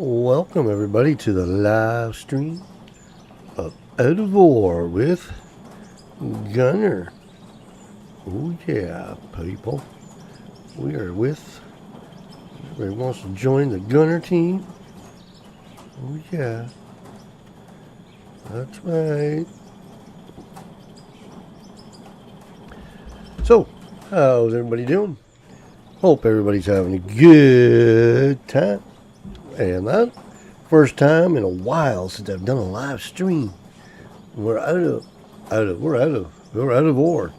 Welcome everybody to the live stream of Out of War with Gunner. Oh yeah, people. We are with, everybody wants to join the Gunner team. Oh yeah, that's right. So, how's everybody doing? Hope everybody's having a good time. And that first time in a while since I've done a live stream. We're out of war.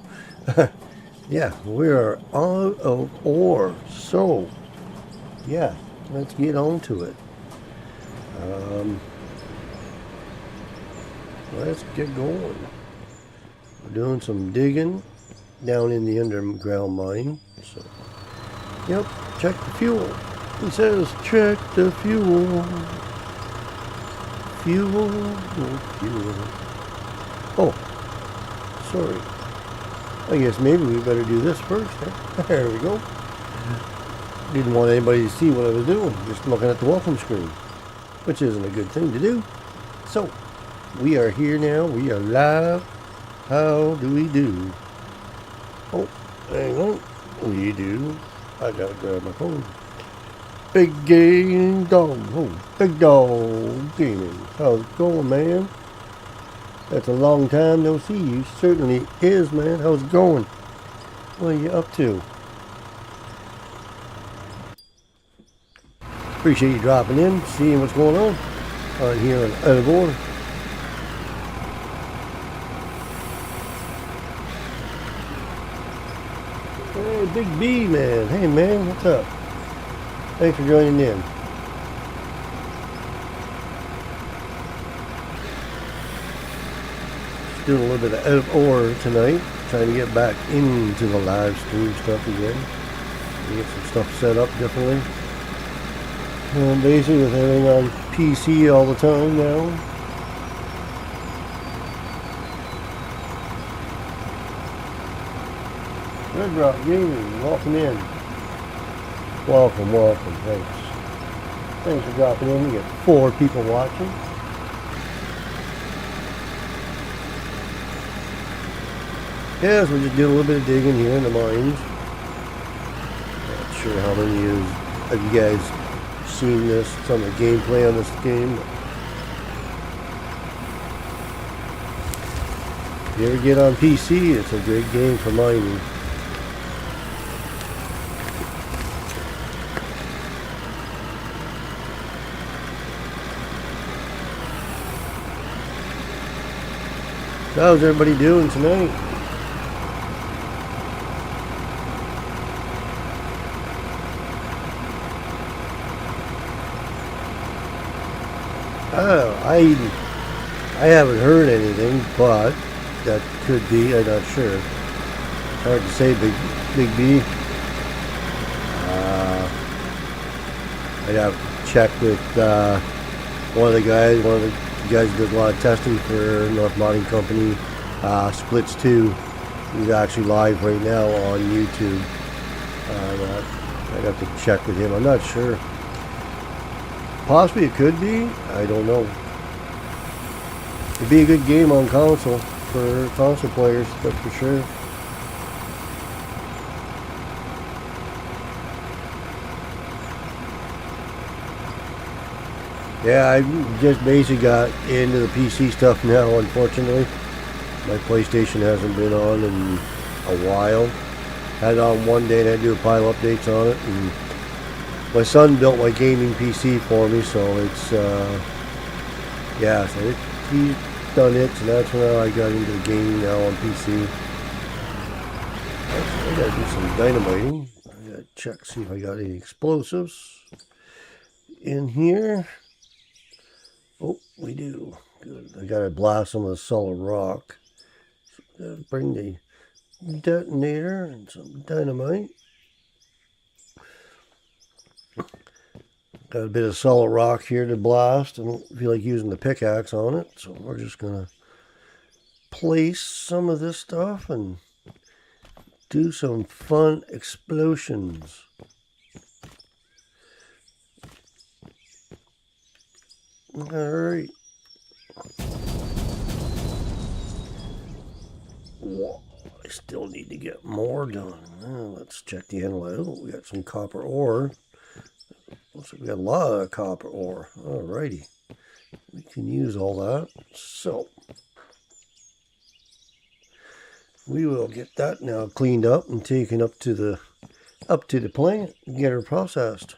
Yeah, we are out of ore. So, yeah, let's get on to it. Let's get going. We're doing some digging down in the underground mine. So, yep, check the fuel. It says check the fuel. Fuel. Oh, sorry. I guess maybe we better do this first. Huh? There we go. Didn't want anybody to see what I was doing, just looking at the welcome screen, which isn't a good thing to do. So, we are here now. We are live. How do we do? Oh, hang on. We do. I gotta grab my phone. Big Game Dog. Oh, Big Dog Gaming. How's it going, man? That's a long time no see. You certainly is, man. How's it going? What are you up to? Appreciate you dropping in, seeing what's going on here on Out of Order. Hey, Big B, man. Hey, man, what's up? Thanks for joining in. Just doing a little bit of Out of Order tonight. Trying to get back into the live stream stuff again. Get some stuff set up differently. Basically with everything on PC all the time now. Red Rock Gaming, welcome in. Welcome, thanks. Thanks for dropping in. We got 4 people watching. Yeah, so we're just doing a little bit of digging here in the mines. Not sure how many of you guys seen this, some of the gameplay on this game. If you ever get on PC, it's a great game for mining. So how's everybody doing tonight? I haven't heard anything, but that could be. I'm not sure. It's hard to say, Big B. I'd have to check with one of the guys who does a lot of testing for North Modding Company. Splits 2. He's actually live right now on YouTube. I'd have to check with him. I'm not sure. Possibly it could be. I don't know. It'd be a good game on console for console players, that's for sure. Yeah, I just basically got into the PC stuff now, unfortunately. My PlayStation hasn't been on in a while. Had it on one day and I had to do a pile updates on it. And my son built my gaming PC for me, so it's, yeah, so he's done it, so that's when I got into the gaming now on PC. I gotta do some dynamiting. I gotta check, see if I got any explosives in here. Oh, we do. Good. I gotta blast some of the solid rock. So gotta bring the detonator and some dynamite. Got a bit of solid rock here to blast. I don't feel like using the pickaxe on it, so we're just gonna place some of this stuff and do some fun explosions. Alright. I still need to get more done. Let's check the analytical. We got some copper ore. Looks like we got a lot of copper ore. Alrighty. We can use all that. So we will get that now cleaned up and taken up to the plant and get her processed.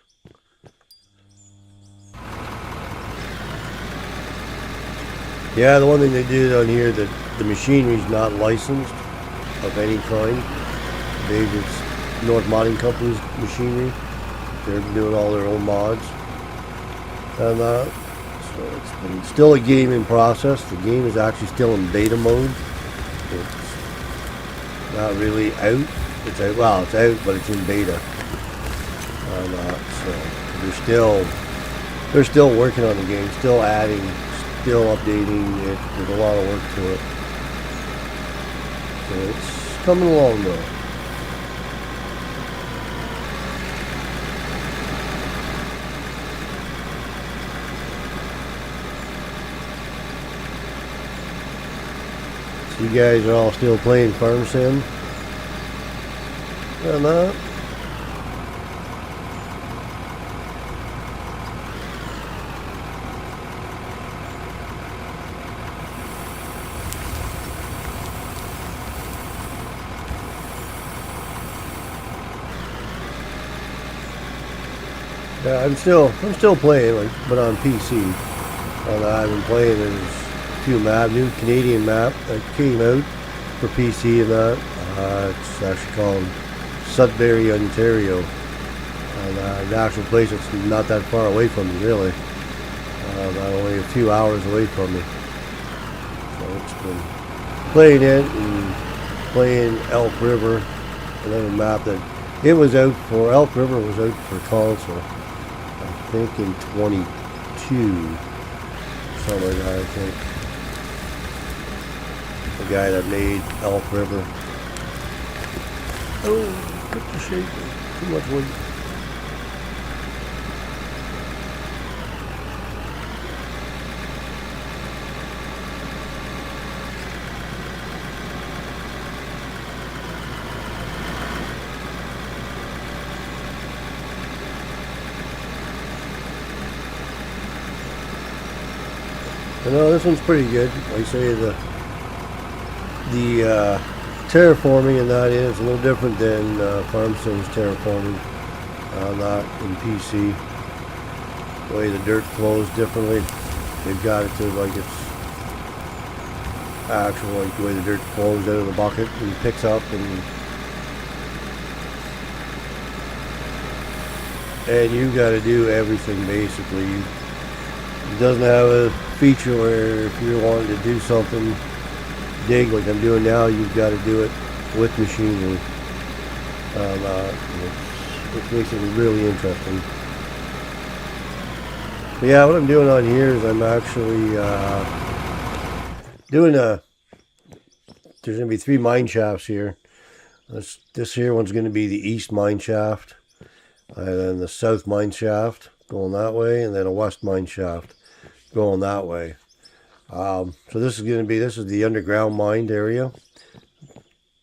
Yeah, the one thing they did on here, that the machinery is not licensed of any kind. It's North Modding Company's machinery. They're doing all their own mods and that. So it's been still a game in process. The game is actually still in beta mode. It's not really out. It's out. Well, it's out, but it's in beta. So they're still working on the game, still adding, still updating it. There's a lot of work to it. So it's coming along though. So you guys are all still playing Farm Sim? I'm not. Yeah, I'm still playing, like, but on PC. And I've been playing a few new Canadian map that came out for PC and that. It's actually called Sudbury, Ontario. And the actual place, it's not that far away from me, really. About only a few hours away from me. So it's been playing it and playing Elk River, another map that it was out for. Elk River was out for console, I think in 22, something like that. I think the guy that made Elk River. Oh, put the shape. Too much weight. I know this one's pretty good. Like I say, the terraforming in that is a little different than Farm Sim's terraforming. Not in PC. The way the dirt flows differently. They've got it to like it's actual, like the way the dirt flows out of the bucket and picks up and you got to do everything basically. It doesn't have a feature where if you're wanting to do something, dig like I'm doing now, you've got to do it with machinery, which makes it really interesting. But yeah, what I'm doing on here is I'm actually doing there's going to be 3 mine shafts here. This here one's going to be the east mine shaft, and then the south mine shaft going that way, and then a west mine shaft going that way. So this is the underground mined area.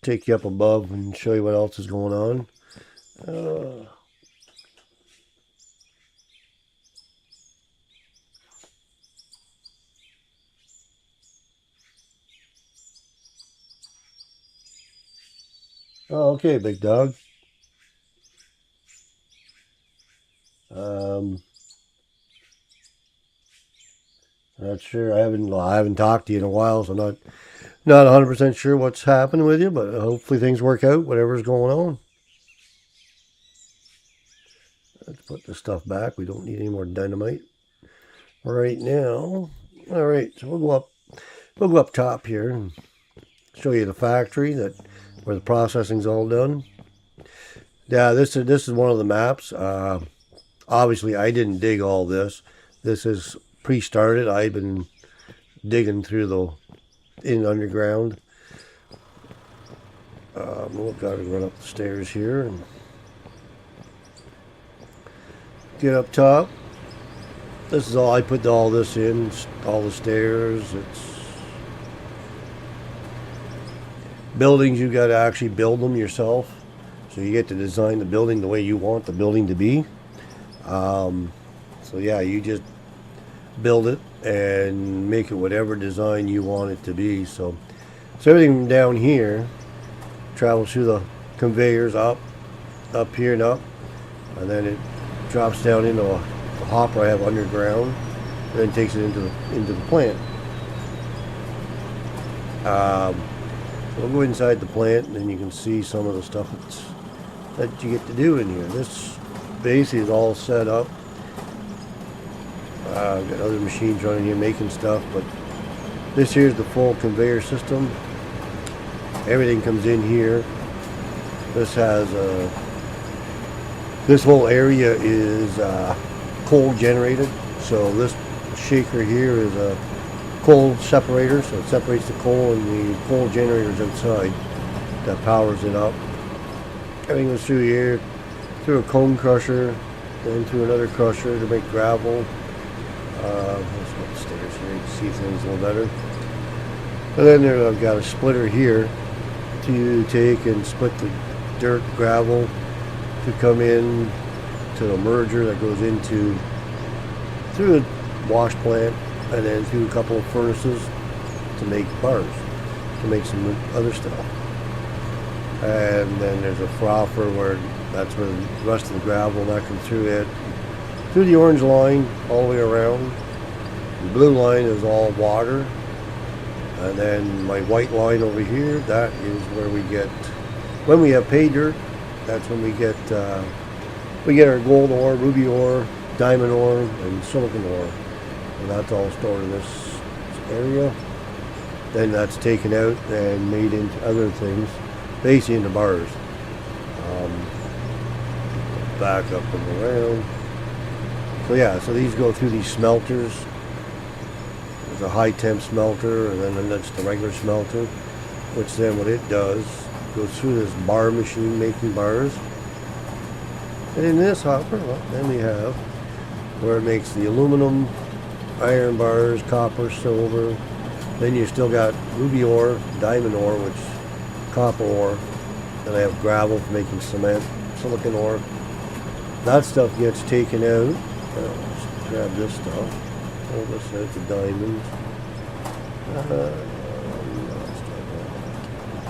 Take you up above and show you what else is going on. Oh, okay, big dog. Not sure. I haven't talked to you in a while, so not 100% sure what's happening with you, but hopefully things work out, whatever's going on. Let's put this stuff back. We don't need any more dynamite right now. All right, so we'll go up top here and show you the factory where the processing's all done. Yeah, this is one of the maps. Obviously, I didn't dig all this. This is pre-started. I've been digging through in underground. We've got to run up the stairs here and get up top. This is all, I put all this in, all the stairs. It's buildings, you got to actually build them yourself. So you get to design the building the way you want the building to be. So yeah, you just build it and make it whatever design you want it to be. So everything down here travels through the conveyors up here and up, and then it drops down into a hopper I have underground, and then takes it into the plant. We'll go inside the plant, and then you can see some of the stuff that you get to do in here. This basically is all set up. I've got other machines running here making stuff, but this here is the full conveyor system. Everything comes in here. This has this whole area is coal generated. So this shaker here is a coal separator, so it separates the coal, and the coal generators outside that powers it up. Everything goes through here, through a cone crusher, then through another crusher to make gravel. Let's go upstairs here, you can see things a little better. And then I've got a splitter here to take and split the dirt, gravel, to come in to the merger that goes into through the wash plant, and then through a couple of furnaces to make bars, to make some other stuff. And then there's a frother where that's where the rest of the gravel that comes through it, through the orange line all the way around. The blue line is all water, and then my white line over here, that is where we get, when we have pay dirt, that's when we get our gold ore, ruby ore, diamond ore, and silicon ore, and that's all stored in this area. Then that's taken out and made into other things, basically into bars. Back up and around. So yeah, so these go through these smelters. There's a high temp smelter, and then that's the regular smelter, which then what it does, goes through this bar machine making bars. And in this hopper, well, then we have where it makes the aluminum, iron bars, copper, silver. Then you still got ruby ore, diamond ore, which copper ore. Then I have gravel for making cement, silicon ore. That stuff gets taken out. Let's grab this stuff. Pull this out, the diamonds.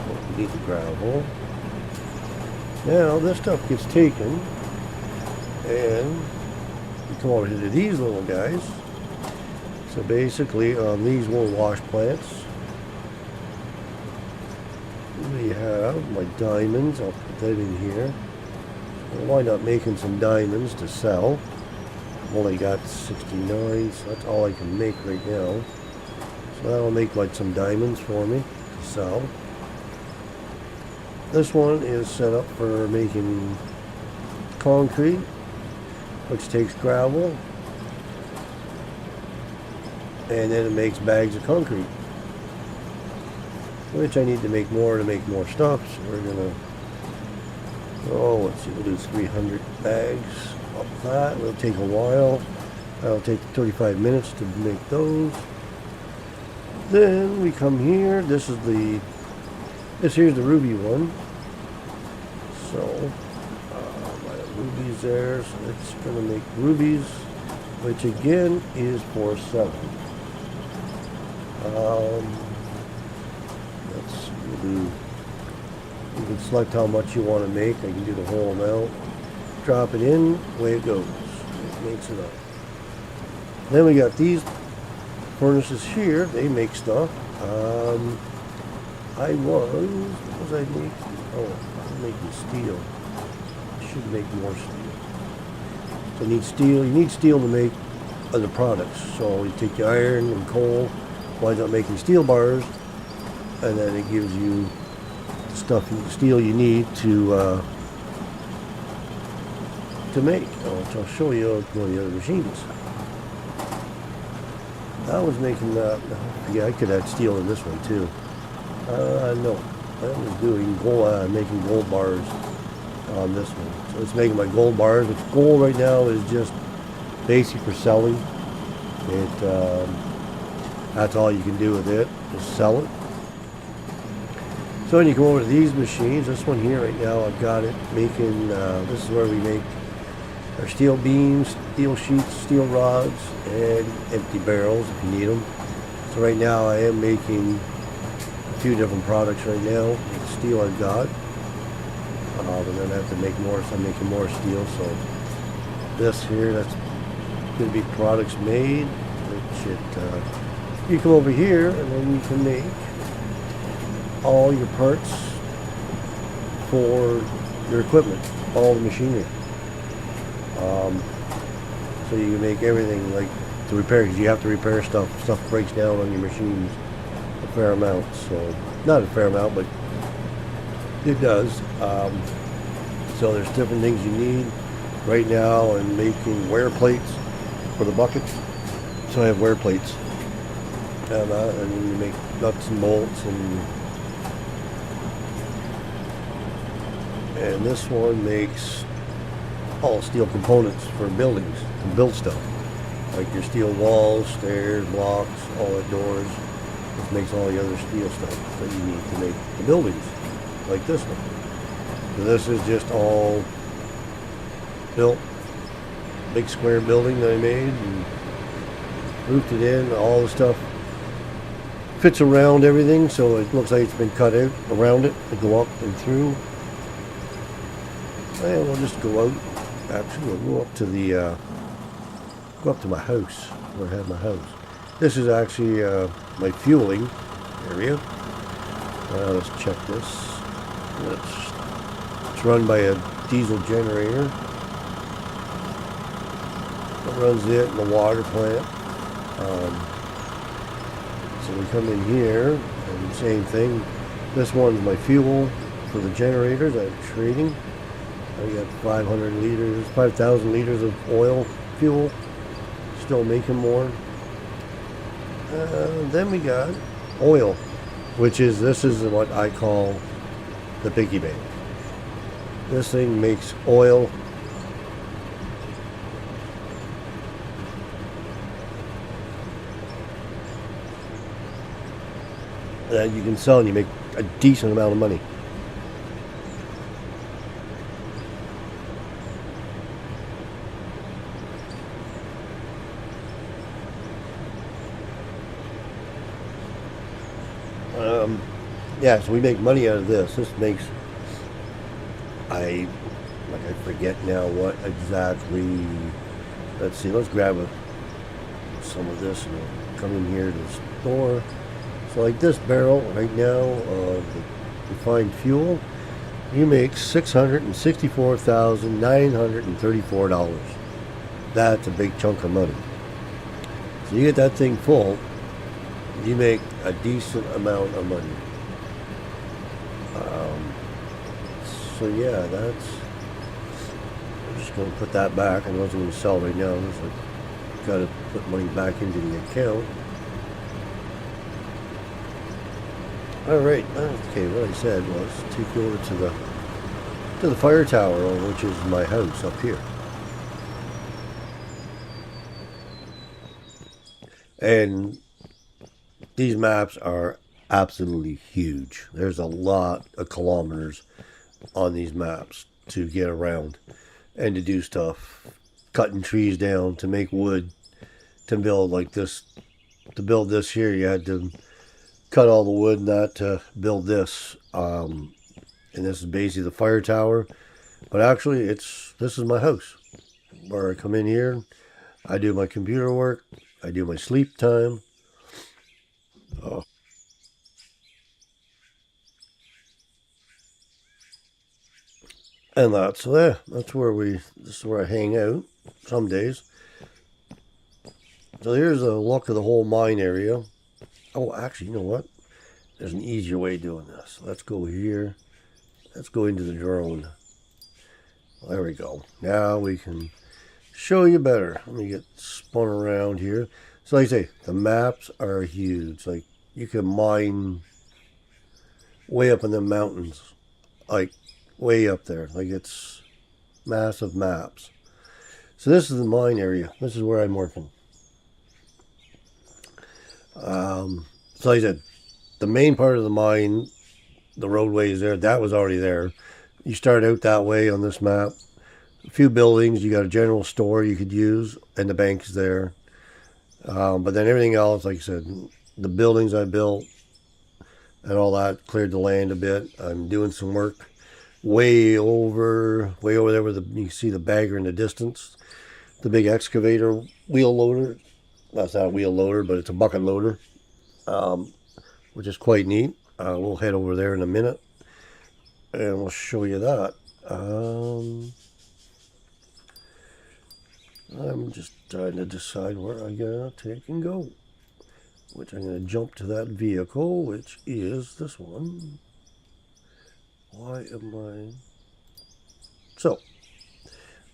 We need the gravel. Now this stuff gets taken, and we come over here to these little guys. So basically on these little wash plants, we have my diamonds. I'll put that in here. I'll wind up making some diamonds to sell. I've only got 69, so that's all I can make right now. So that'll make like some diamonds for me to sell. This one is set up for making concrete, which takes gravel, and then it makes bags of concrete, which I need to make more stuff. So we're gonna, let's see, we'll do 300 bags of that. It'll take a while. That'll take 35 minutes to make those. Then we come here. This here's the ruby one. So my rubies there. So it's gonna make rubies, which again is for 7. Let's see, you can select how much you want to make. I can do the whole amount. Drop it in, away it goes. It makes it up. Then we got these furnaces here. They make stuff. What was I making? Oh, I'm making steel. I should make more steel. So you need steel. You need steel to make other products. So you take the iron and coal, wind up making steel bars, and then it gives you steel you need to make. I'll show you one of the other machines. I was making yeah, I could add steel in this one too. No, I was doing gold, making gold bars on this one. So it's making my gold bars, which gold right now is just basic for selling. That's all you can do with it, just sell it. So when you come over to these machines, this one here right now, I've got it making, this is where we make our steel beams, steel sheets, steel rods, and empty barrels if you need them. So right now I am making a few different products right now. The steel I've got, but then I have to make more, so I'm making more steel. So this here, that's going to be products made, which you come over here and then you can make all your parts for your equipment, all the machinery. So you can make everything like to repair, because you have to repair stuff. Stuff breaks down on your machines a fair amount. So not a fair amount, but it does. So there's different things you need. Right now I'm making wear plates for the buckets. So I have wear plates. And you make nuts and bolts, and this one makes all steel components for buildings, to build stuff. Like your steel walls, stairs, blocks, all that doors. This makes all the other steel stuff that you need to make the buildings, like this one. So this is just all built, big square building that I made and roofed it in, all the stuff fits around everything, so it looks like it's been cut out around it to go up and through. And we'll just go out. Actually, we'll go up to the my house, where I have my house. This is actually my fueling area. Let's check this. It's run by a diesel generator. It runs it in the water plant. So we come in here, and same thing. This one's my fuel for the generators I'm trading. I got 500 liters, 5,000 liters of oil fuel. Still making more. Then we got oil, which is, this is what I call the piggy bank. This thing makes oil that you can sell, and you make a decent amount of money. Yeah, so we make money out of this. This makes, I forget now what exactly. Let's see, let's grab some of this and we'll come in here to the store. So like this barrel right now of refined fuel, you make $664,934. That's a big chunk of money. So you get that thing full, you make a decent amount of money. So yeah, that's, I'm just going to put that back. I wasn't going to sell right now. It's like, got to put money back into the account. Alright, okay, what I said was take you over to the fire tower, which is my house up here. And these maps are absolutely huge. There's a lot of kilometers on these maps to get around and to do stuff. Cutting trees down to make wood, to build like this. To build this here, you had to cut all the wood and that to build this. And this is basically the fire tower. But actually, this is my house. Where I come in here, I do my computer work, I do my sleep time. And that's there. That's where this is where I hang out some days. So here's a look of the whole mine area. Oh, actually, you know what? There's an easier way of doing this. Let's go here. Let's go into the drone. There we go. Now we can show you better. Let me get spun around here. So like I say, the maps are huge. Like you can mine way up in the mountains. Like way up there. Like it's massive maps. So this is the mine area. This is where I'm working. So like I said, the main part of the mine, the roadway is there. That was already there. You start out that way on this map. A few buildings. You got a general store you could use, and the bank's there. But then everything else, like I said, the buildings I built and all that, cleared the land a bit. I'm doing some work way over there where you can see the bagger in the distance. The big excavator wheel loader. That's not a wheel loader, but it's a bucket loader, which is quite neat. We'll head over there in a minute, and we'll show you that. I'm just trying to decide where I'm going to take and go. Which I'm going to jump to that vehicle, which is this one. Why am I... So,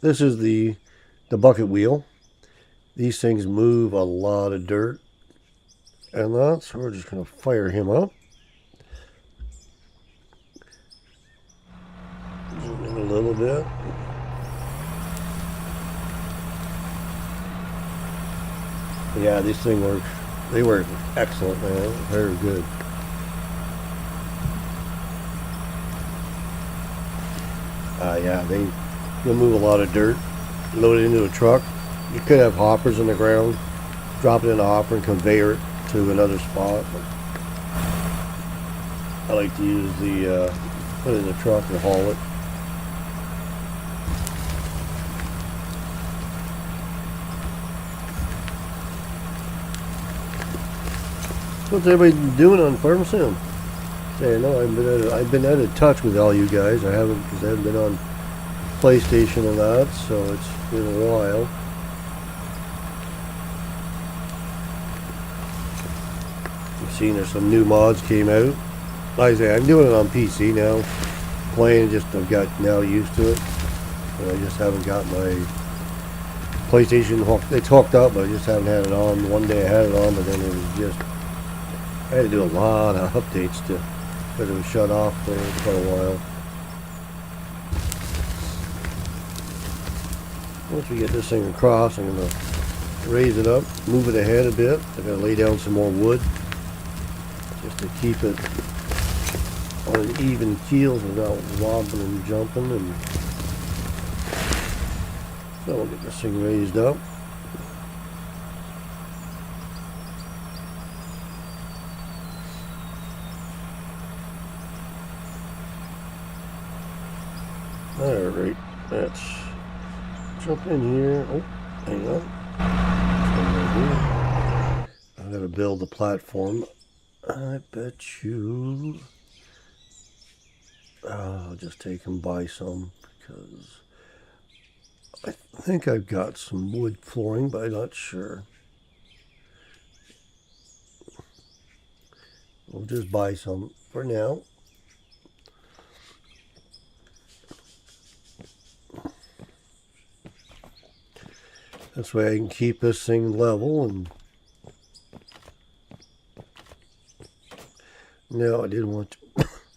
this is the bucket wheel. These things move a lot of dirt. And that's, we're just going to fire him up. Zoom in a little bit. Yeah, these things work. They work excellent, man. Very good. Yeah, you'll move a lot of dirt, load it into a truck. You could have hoppers in the ground, drop it in a hopper and conveyor it to another spot. But I like to use the put it in the truck and haul it. What's everybody doing on Farm Sim? Say, no, I've been out of touch with all you guys. I haven't, because I haven't been on PlayStation and that, so it's been a while. You've seen there's some new mods came out. Like I say, I'm doing it on PC now. Playing, I've got now used to it. And I just haven't got my PlayStation hooked. It's hooked up, but I just haven't had it on. One day I had it on, but then it was just, I had to do a lot of updates because it was shut off for quite a while. Once we get this thing across, I'm going to raise it up, move it ahead a bit. I'm going to lay down some more wood just to keep it on an even keel without wobbling and jumping. And so we'll get this thing raised up. Alright, let's jump in here. Oh, hang on. I'm going to build the platform. I bet you I'll just take and buy some, because I think I've got some wood flooring, but I'm not sure. We'll just buy some for now. This way I can keep this thing level. And now I didn't want to,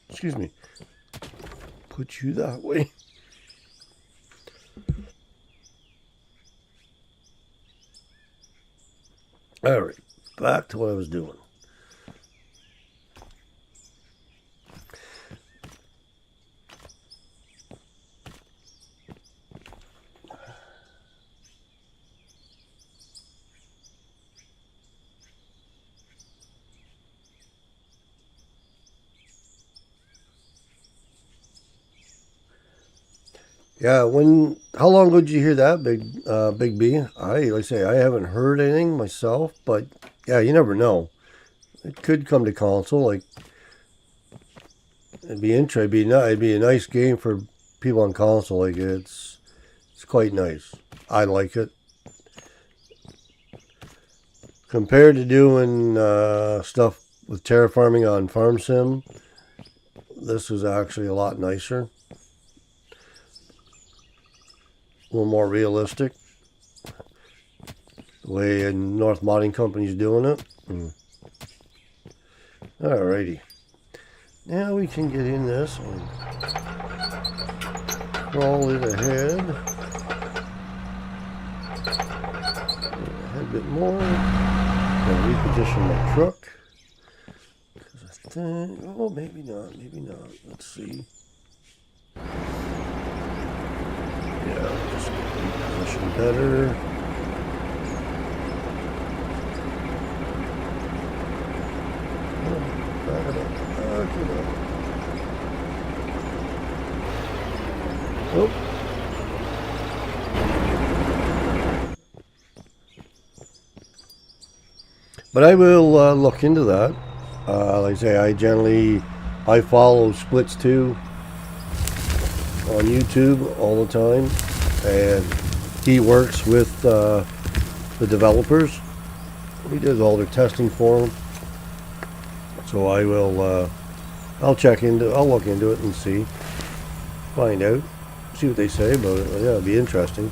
excuse me, put you that way. All right, back to what I was doing. Yeah, how long ago did you hear that, Big B? Like I say, I haven't heard anything myself, but yeah, you never know. It could come to console. Like, it'd be interesting. It'd be a nice game for people on console. Like, it's quite nice. I like it. Compared to doing stuff with terraforming on Farm Sim, this is actually a lot nicer. A little more realistic. The way North Modding Company's doing it. Alrighty. Now we can get in this and roll it ahead. A bit more. Gonna reposition my truck. Oh, maybe not. Maybe not. Let's see. Yeah, just position better. Back it up. Back it up. Oh. But I will look into that. Like I say, I follow Splits 2 on YouTube all the time, and he works with the developers. He does all their testing for them. So I will, I'll look into it and see, find out, see what they say about it. Yeah, it'll be interesting.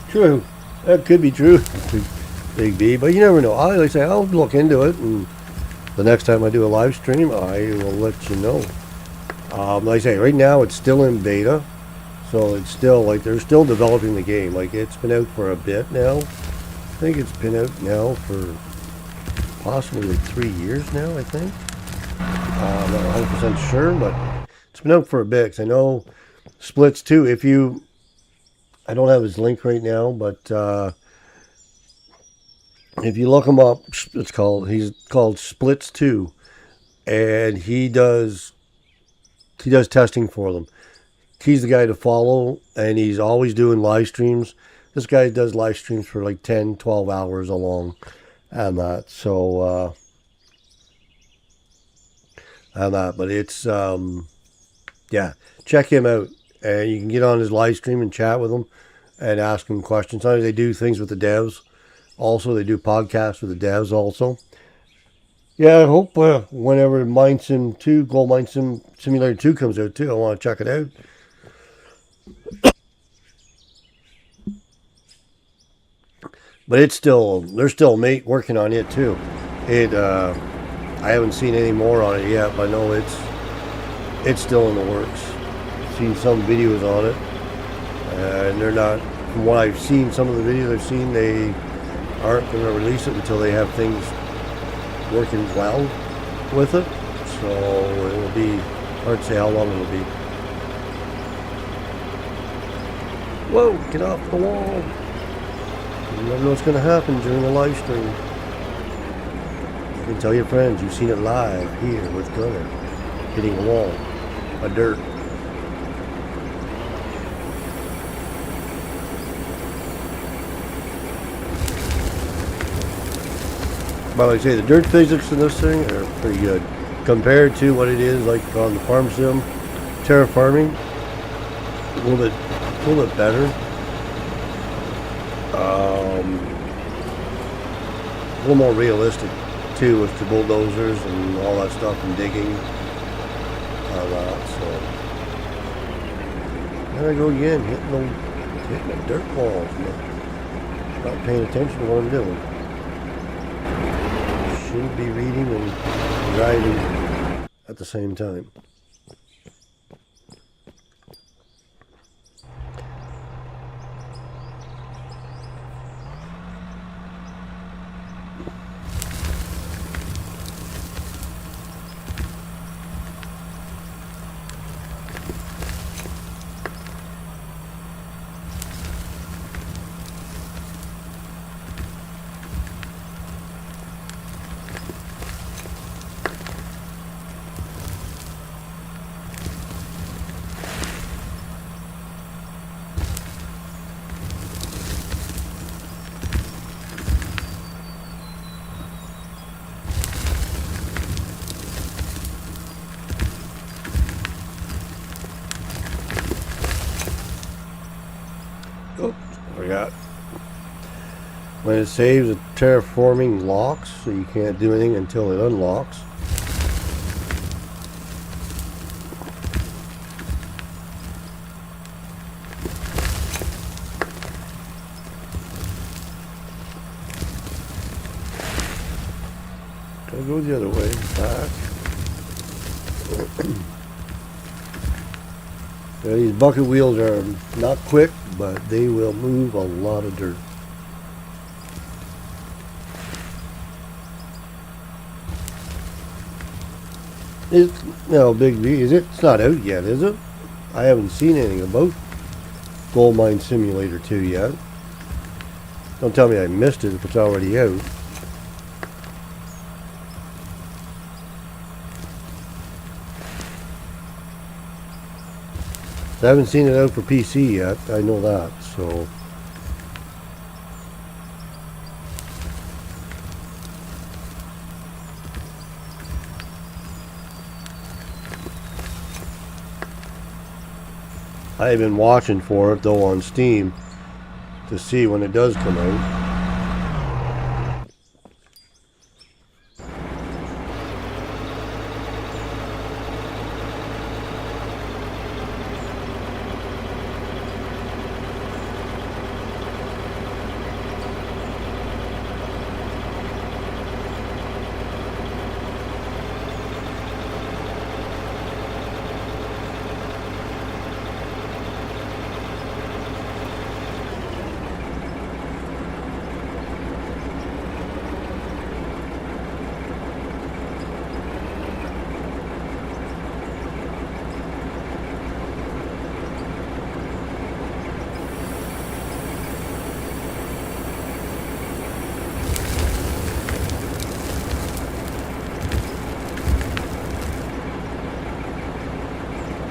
True. That could be true. Big B, but you never know. Like I say, I'll look into it, and the next time I do a live stream, I will let you know. Like I say, right now it's still in beta, so it's still like they're still developing the game. Like it's been out for a bit now. I think it's been out now for possibly like 3 years now. I think. I'm not 100% sure, but it's been out for a bit. 'Cause I know Splits 2. I don't have his link right now, but if you look him up, he's called Splits 2, and he does testing for them. He's the guy to follow, and he's always doing live streams. This guy does live streams for like 10, 12 hours along and that. So but it's yeah, check him out, and you can get on his live stream and chat with him and ask him questions. Sometimes they do things with the devs. Also, they do podcasts with the devs also. Yeah, I hope whenever Gold Mine Sim Simulator 2 comes out too, I want to check it out. But they're still working on it too. I haven't seen any more on it yet, but I know it's still in the works. I've seen some videos on it, and they're not. From what I've seen, some of the videos I've seen, they aren't going to release it until they have things working well with it. So it will be hard to say how long it'll be. Whoa, get off the wall. You never know what's going to happen during the live stream. You can tell your friends you've seen it live here with Gunner hitting a wall of dirt. But like I say, the dirt physics in this thing are pretty good compared to what it is like on the farm sim, terraforming. A little bit better. A little more realistic too, with the bulldozers and all that stuff and digging. So there I go again, hitting the dirt walls. Not paying attention to what I'm doing. Shouldn't be reading and driving at the same time. Oh, forgot. When it saves, the terraforming locks, so you can't do anything until it unlocks. goes the other way. Back. Yeah, these bucket wheels are not quick, but they will move a lot of dirt. It's, Big V, is it? It's not out yet, is it? I haven't seen anything about Gold Mine Simulator 2 yet. Don't tell me I missed it if it's already out. I haven't seen it out for PC yet, I know that, so. I've been watching for it though on Steam to see when it does come out.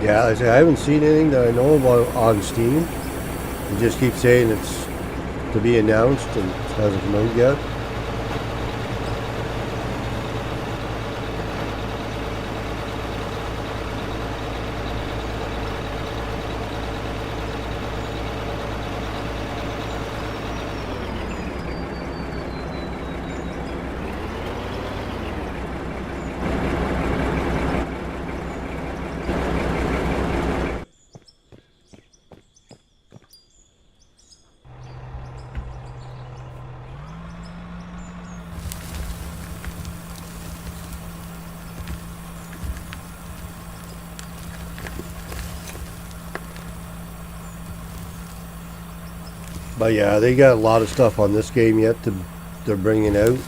Yeah, I say I haven't seen anything that I know about on Steam. It just keeps saying it's to be announced and it hasn't come out yet. But yeah, they got a lot of stuff on this game yet they're bringing out.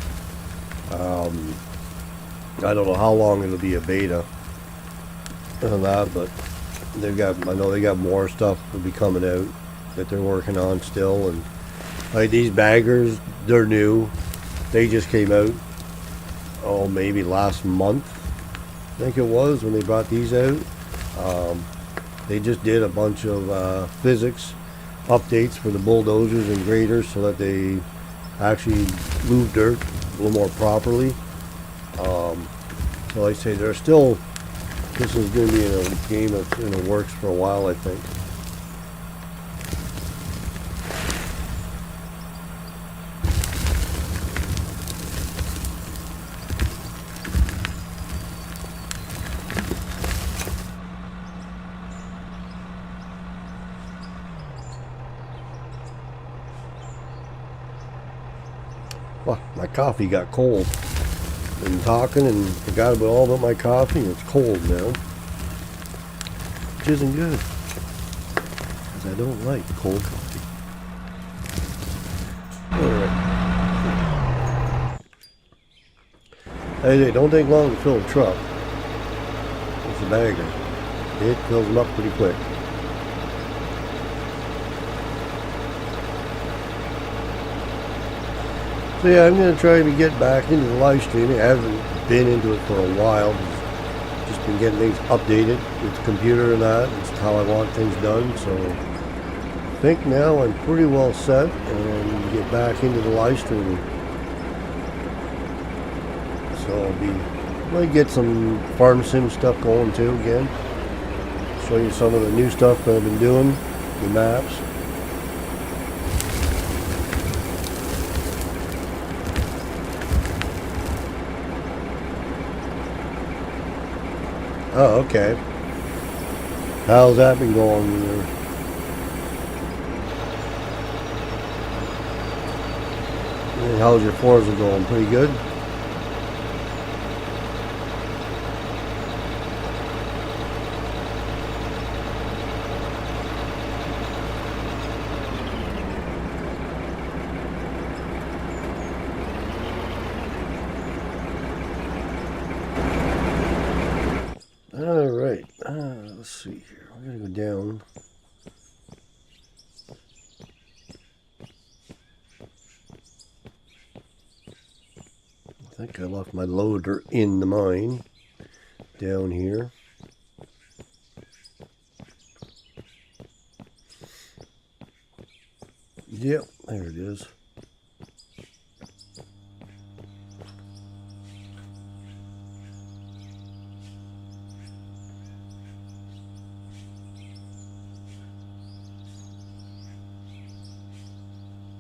I don't know how long it'll be a beta on that, but I know they got more stuff will be coming out that they're working on still. And like these baggers, they're new. They just came out, maybe last month, I think it was, when they brought these out. They just did a bunch of physics updates for the bulldozers and graders so that they actually move dirt a little more properly. So I say this is going to be in a game that's in the works for a while, I think. Well, my coffee got cold. Been talking and forgot all about my coffee, and it's cold now. Which isn't good, because I don't like cold coffee. Alright. Hey, don't take long to fill a truck. It's a bagger. It fills them up pretty quick. So yeah, I'm going to try to get back into the live streaming. I haven't been into it for a while. Just been getting things updated with the computer and that. It's how I want things done. So I think now I'm pretty well set and get back into the live streaming. So might get some farm sim stuff going too again. Show you some of the new stuff that I've been doing, the maps. Oh, okay. How's that been going? And how's your Forza going? Pretty good? see here. I'm gonna go down. I think I left my loader in the mine down here. Yep, there it is.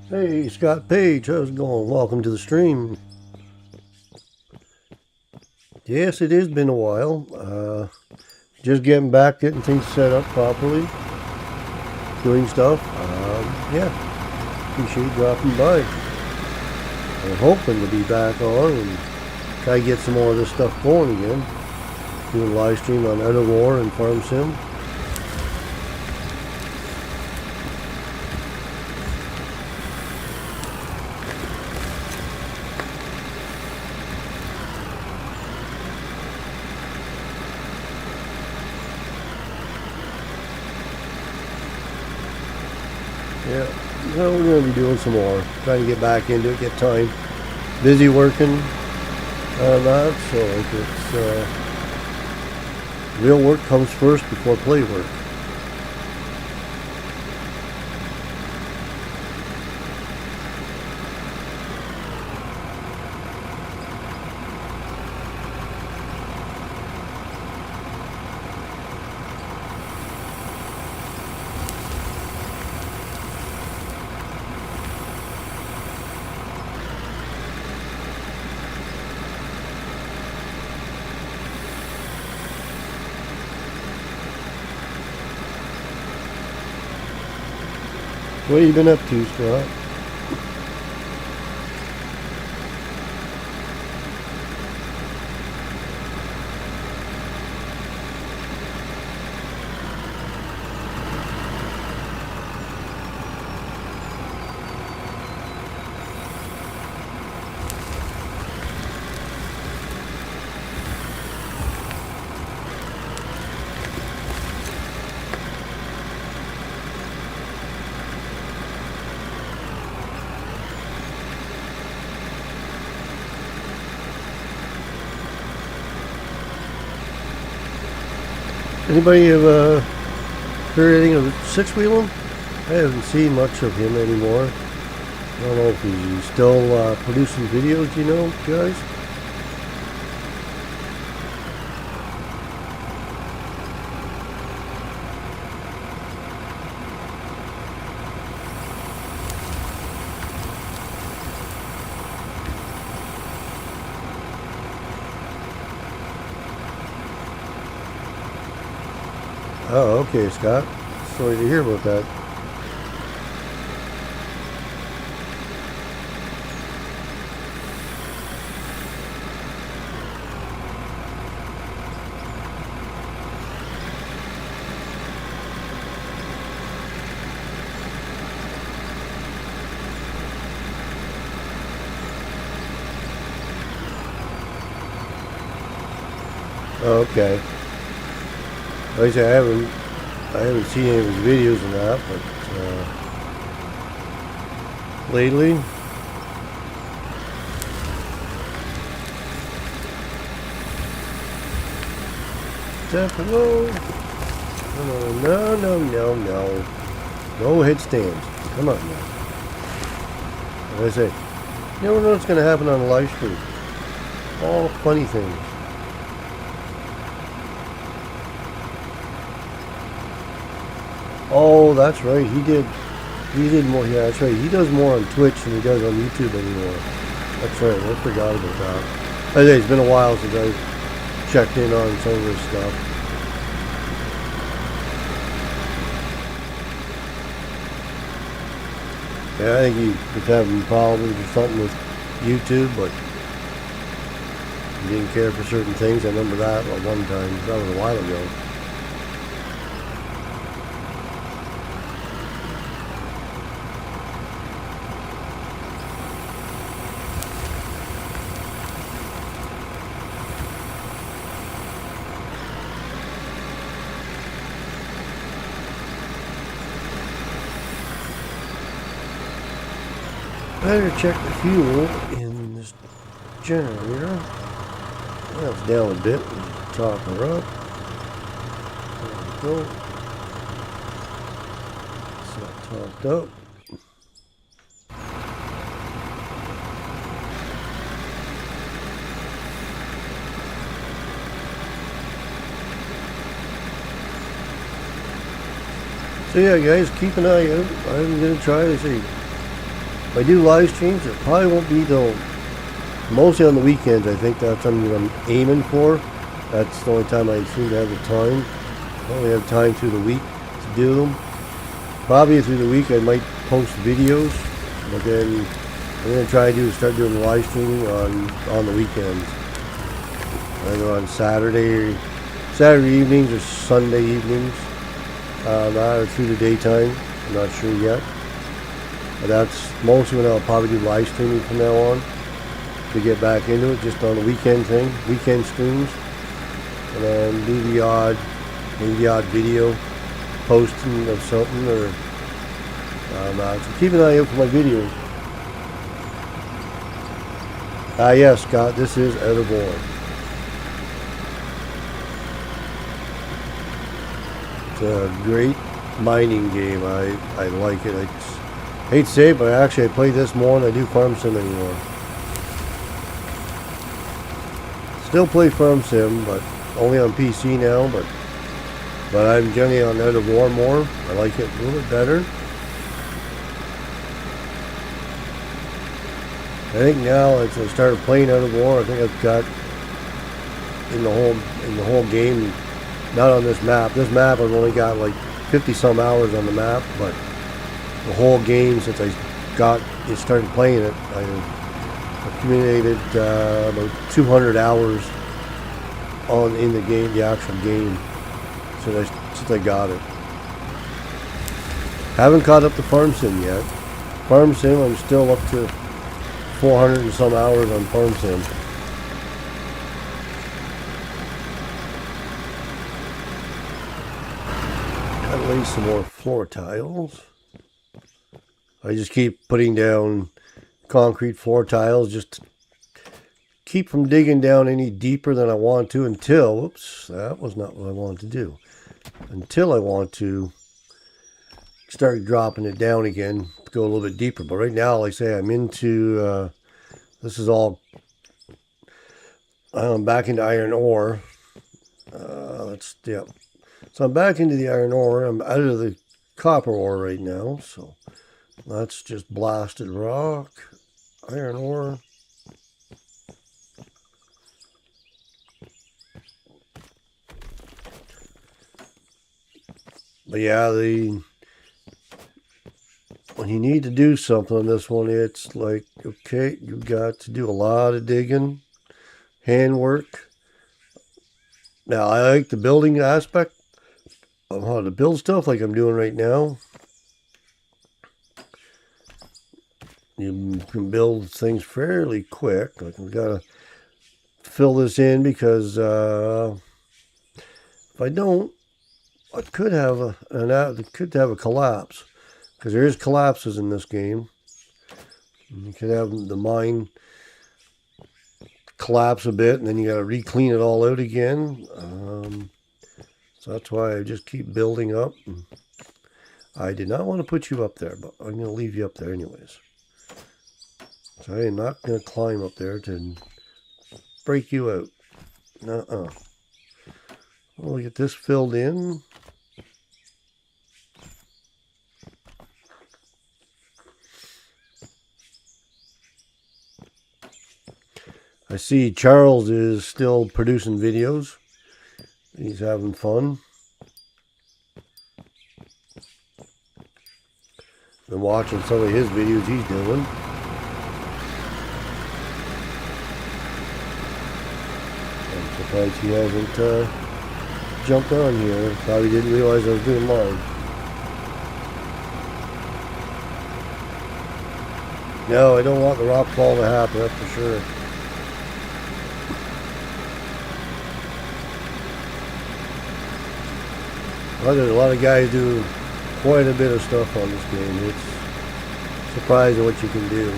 Hey, Scott Page, how's it going? Welcome to the stream. Yes, it has been a while. Just getting back, getting things set up properly, doing stuff. Yeah, appreciate you dropping by. I'm hoping to be back on and try to get some more of this stuff going again. Doing a live stream on Out of War and Farm Sim. Yeah, well, we're going to be doing some more. Trying to get back into it, get time. Busy working on that, so it's real work comes first before play work. What have you been up to, Scott? Anybody have heard anything of Six Wheeling? I haven't seen much of him anymore. I don't know if he's still producing videos, you know, guys? Oh, okay, Scott. Sorry to hear about that. Oh, okay. Like I said, I haven't seen any of his videos and that, but lately, whoa, no, no headstands. Come on now. Like I say, you never know what's going to happen on a live stream. All funny things. Oh, that's right. He did more. Yeah, that's right. He does more on Twitch than he does on YouTube anymore. That's right. I forgot about that. I think it's been a while since I checked in on some of this stuff. Yeah, I think he was having problems or something with YouTube, but he didn't care for certain things. I remember that at one time. That was a while ago. Better check the fuel in this generator. That's down a bit. Top her up. There we go. So topped up. So yeah, guys, keep an eye out. I'm gonna try to see. If I do live streams, it probably won't be till mostly on the weekends. I think that's something I'm aiming for. That's the only time I seem to have the time. I only have time through the week to do them. Probably through the week I might post videos, but then I'm gonna try to start doing live streaming on the weekends, either on Saturday evenings or Sunday evenings. Not through the daytime. I'm not sure yet. But that's mostly when I'll probably do live streaming from now on to get back into it, just on the weekend thing, weekend streams, and then do the odd, maybe the odd video posting of something, or so keep an eye out for my videos. Yes, Scott, this is out of order. It's a great mining game. I like it. I hate to say it, but actually I play this more than I do Farm Sim anymore. Still play Farm Sim, but only on PC now, but I'm generally on Out of War more. I like it a little bit better. I think now, as I started playing Out of War, I think I've got in the whole game, not on this map. This map I've only got like 50 some hours on the map, but the whole game since I started playing it, I've accumulated about 200 hours in the game, the actual game, since I got it. Haven't caught up to Farm Sim yet. Farm Sim, I'm still up to 400 and some hours on Farm Sim. Gotta lay some more floor tiles. I just keep putting down concrete floor tiles just to keep from digging down any deeper than I want to until, oops, that was not what I wanted to do. Until I want to start dropping it down again, to go a little bit deeper. But right now, like I say, I'm into, this is all, I'm back into iron ore. Yeah. So I'm back into the iron ore. I'm out of the copper ore right now, so that's just blasted rock, iron ore. But yeah, when you need to do something on this one, it's like, okay, you got to do a lot of digging, handwork. Now, I like the building aspect of how to build stuff like I'm doing right now. You can build things fairly quick. Like we've got to fill this in because if I don't, I could have a collapse, because there is collapses in this game. You could have the mine collapse a bit, and then you got to re-clean it all out again. So that's why I just keep building up. I did not want to put you up there, but I'm going to leave you up there anyways. So I am not going to climb up there to break you out. We'll get this filled in. I see Charles is still producing videos. He's having fun. Been watching some of his videos he's doing. I'm surprised he hasn't jumped on here. Probably didn't realize I was doing mine. No, I don't want the rock fall to happen, that's for sure. Well, there's a lot of guys do quite a bit of stuff on this game. It's surprising what you can do.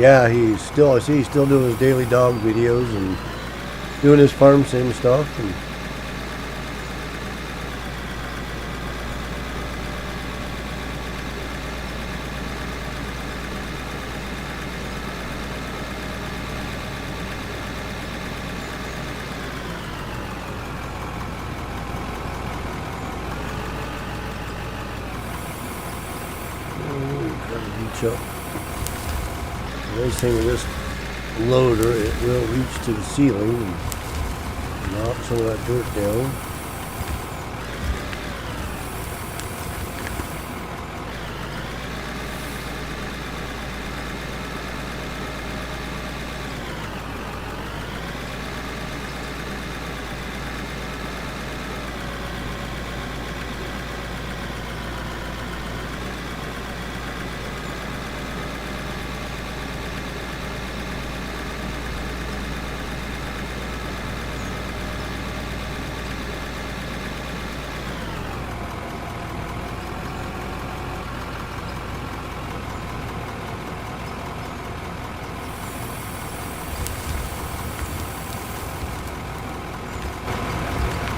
yeah, I see he's still doing his daily dog videos and doing his farm sim stuff. And the nice thing with this loader, it will reach to the ceiling and knock some of that dirt down.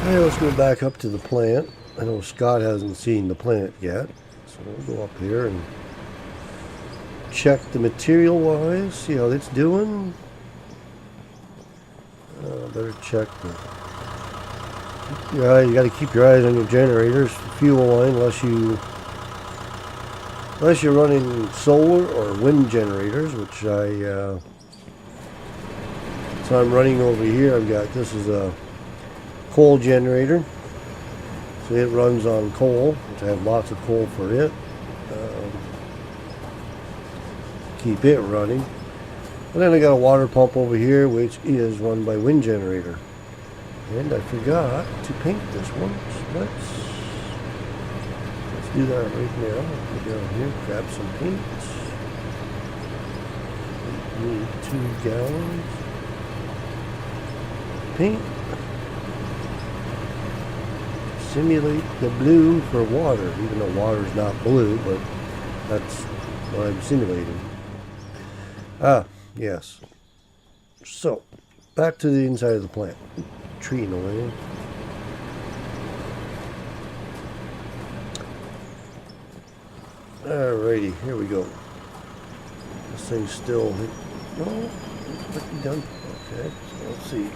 Hey, let's go back up to the plant. I know Scott hasn't seen the plant yet, so we'll go up here and check the material wise, see how it's doing. Better check you got to keep your eyes on your generators, fuel line, unless you're running solar or wind generators, which so I'm running over here. This is a coal generator, so it runs on coal, which I have lots of coal for it. Keep it running. And then I got a water pump over here, which is run by wind generator. And I forgot to paint this one, so let's do that right now. Go down here, grab some paint. We need 2 gallons paint. Simulate the blue for water, even though water's not blue, but that's what I'm simulating. Yes. So, back to the inside of the plant. Tree away. Alrighty, here we go. This thing's still... No, it's pretty done. Okay, so let's see.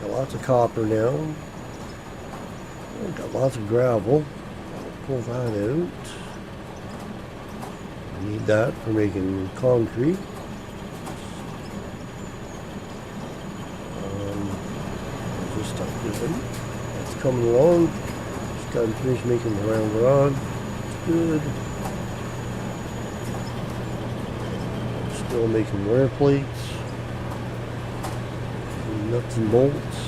Got lots of copper now. Got lots of gravel. I'll pull that out. Need that for making concrete. Just stop doing. That's coming along. Just got to finish making the round rod. Good. Still making wear plates. Nuts and bolts.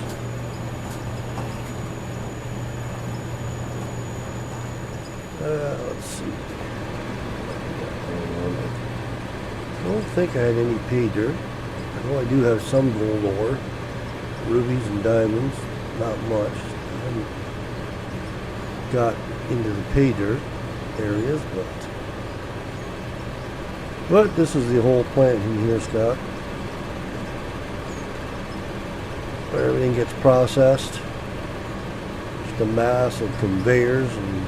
Let's see. I don't think I had any pay dirt. I know I do have some gold ore, rubies and diamonds, not much. I haven't got into the pay dirt areas, but this is the whole plant in here, Scott. Where everything gets processed. Just a mass of conveyors and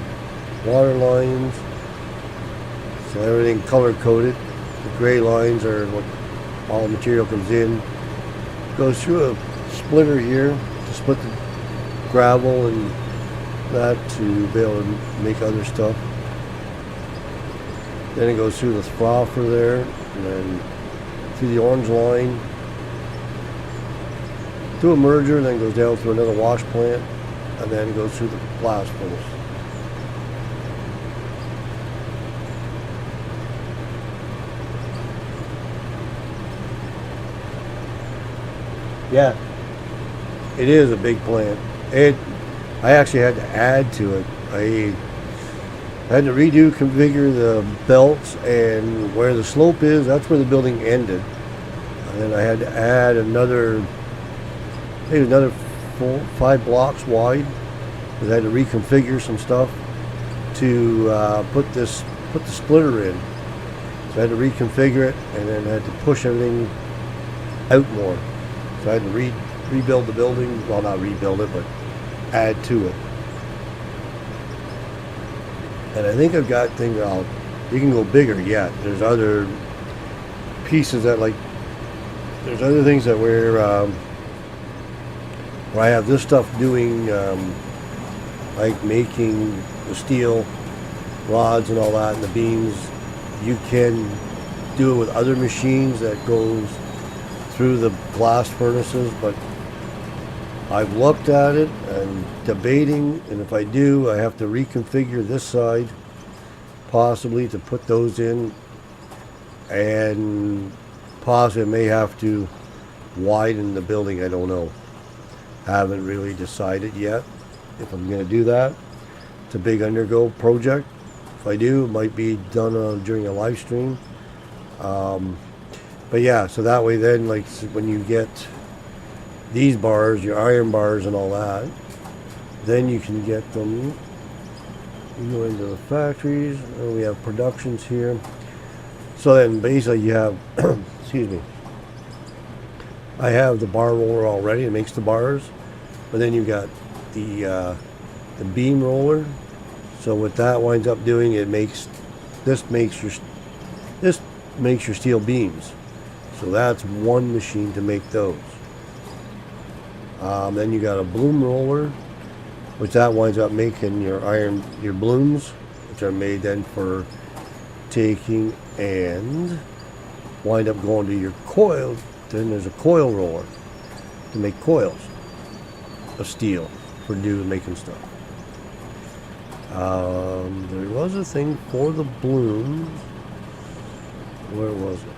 water lines. So everything color coded. The gray lines are what all the material comes in. Goes through a splitter here to split the gravel and that to be able to make other stuff. Then it goes through the frother there, and then through the orange line, through a merger, then goes down through another wash plant, and then it goes through the blast furnace. Yeah, it is a big plant. I actually had to add to it. I had to configure the belts, and where the slope is, that's where the building ended. And then I had to add another 5 blocks wide, because I had to reconfigure some stuff to put the splitter in. So I had to reconfigure it, and then I had to push everything out more. So I had to rebuild the building. Well, not rebuild it, but add to it. And I think I've got things out. You can go bigger yet. There's other pieces that there's other things that where I have this stuff doing, like making the steel rods and all that, and the beams. You can do it with other machines that goes through the blast furnaces, but I've looked at it and debating, and if I do, I have to reconfigure this side possibly to put those in, and possibly may have to widen the building. I don't know. Haven't really decided yet if I'm going to do that. It's a big undergo project. If I do, it might be done during a live stream. But yeah, so that way then, like when you get these bars, your iron bars and all that, then you can get them. You go into the factories, and we have productions here. So then basically you have, excuse me, I have the bar roller already. It makes the bars, but then you got the beam roller. So what that winds up doing, this makes your steel beams. So that's one machine to make those. Then you got a bloom roller, which that winds up making your blooms, which are made then for taking and wind up going to your coil. Then there's a coil roller to make coils of steel for making stuff. There was a thing for the bloom. Where was it?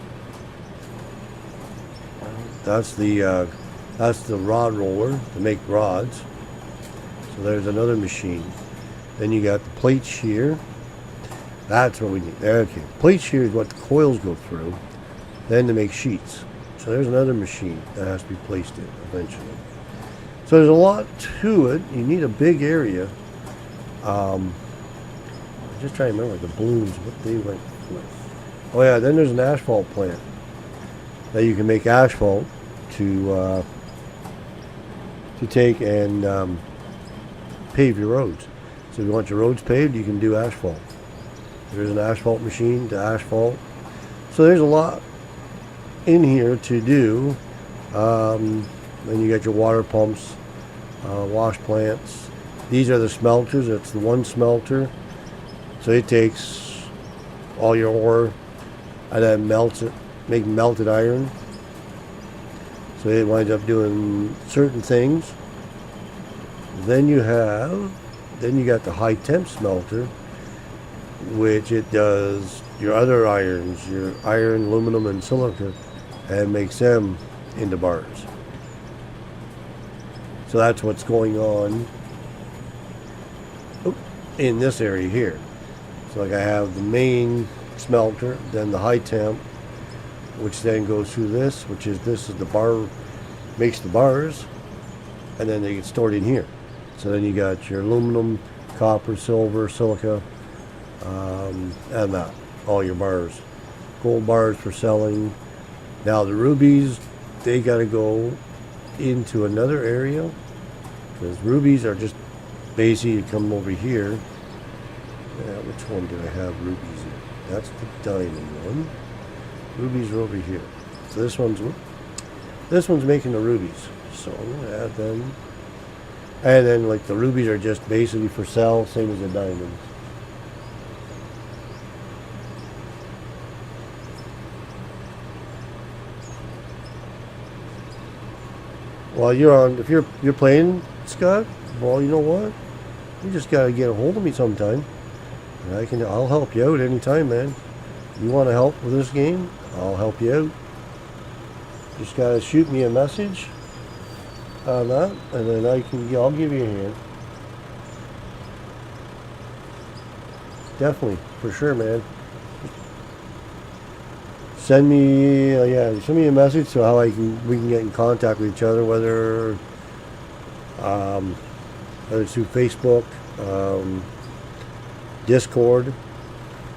That's the rod roller to make rods. So there's another machine. Then you got the plate shear. That's what we need. Okay, plate shear is what the coils go through, then to make sheets. So there's another machine that has to be placed in eventually. So there's a lot to it. You need a big area. I'm just trying to remember the blooms, what they went with. Oh yeah, then there's an asphalt plant that you can make asphalt to take and pave your roads. So if you want your roads paved, you can do asphalt. There's an asphalt machine to asphalt. So there's a lot in here to do. Then you got your water pumps, wash plants. These are the smelters. It's the one smelter. So it takes all your ore and then melts it, make melted iron. So it winds up doing certain things. Then you got the high temp smelter, which it does your other irons, your iron, aluminum, and silica, and makes them into bars. So that's what's going on in this area here. So like I have the main smelter, then the high temp, which then goes through this is the bar, makes the bars, and then they get stored in here. So then you got your aluminum, copper, silver, silica, and that, all your bars. Gold bars for selling. Now the rubies, they got to go into another area, because rubies are just basically, you come over here. Which one do I have rubies in? That's the diamond one. Rubies are over here. So this one's making the rubies. So I'm going to add them. And then like the rubies are just basically for sale, same as the diamonds. Well, if you're playing, Scott, well, you know what? You just gotta get a hold of me sometime. And I'll help you out anytime, man. You want to help with this game? I'll help you out. Just gotta shoot me a message on that, and then I'll give you a hand. Definitely, for sure, man. Send me a message so how we can get in contact with each other, whether it's through Facebook, Discord,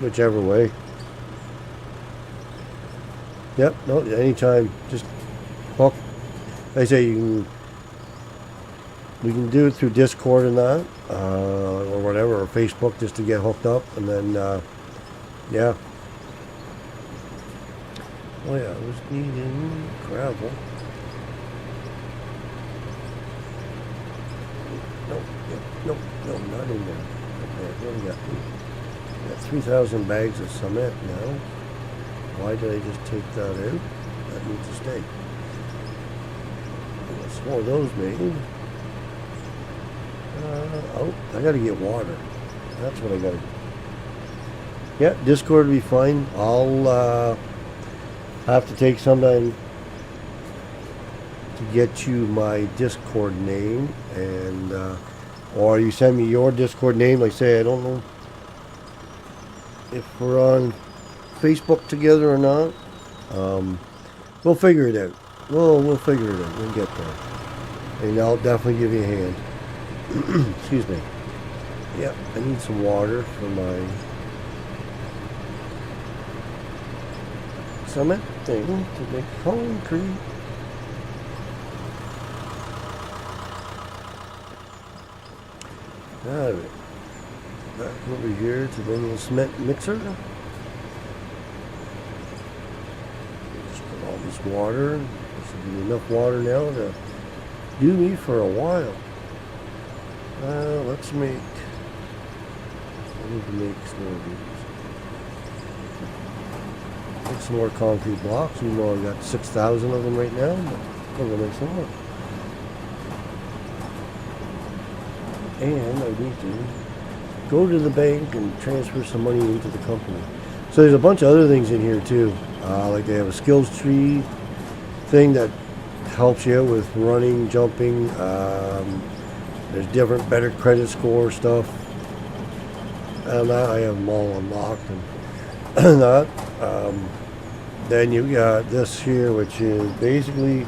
whichever way. Yep, no, anytime. Just hook. Like I say, we can do it through Discord and that, or whatever, or Facebook, just to get hooked up, and then, yeah. Oh yeah, I was needing gravel. Nope, nope, nope, not in there. Okay, what do we got? We got 3,000 bags of cement now. Why did I just take that out? That needs to stay. Some more of those maybe. Oh, I gotta get water. That's what I gotta do. Yeah, Discord will be fine. I'll have to take some time to get you my Discord name, and or you send me your Discord name. Like I say, I don't know if we're on Facebook together or not. We'll figure it out. We'll figure it out. We'll get there, and I'll definitely give you a hand. Excuse me. Yep, I need some water for my cement thing to make concrete. Alright. Back over here to the little cement mixer. Just put all this water. This will be enough water now to do me for a while. Let's make. I need to make some more of these. Make some more concrete blocks. Even though I've got 6,000 of them right now, but I'm gonna make some more. And I need to go to the bank and transfer some money into the company. So there's a bunch of other things in here too. Like they have a skills tree thing that helps you out with running, jumping. There's different, better credit score stuff. And I have them all unlocked and that. Then you got this here, which is basically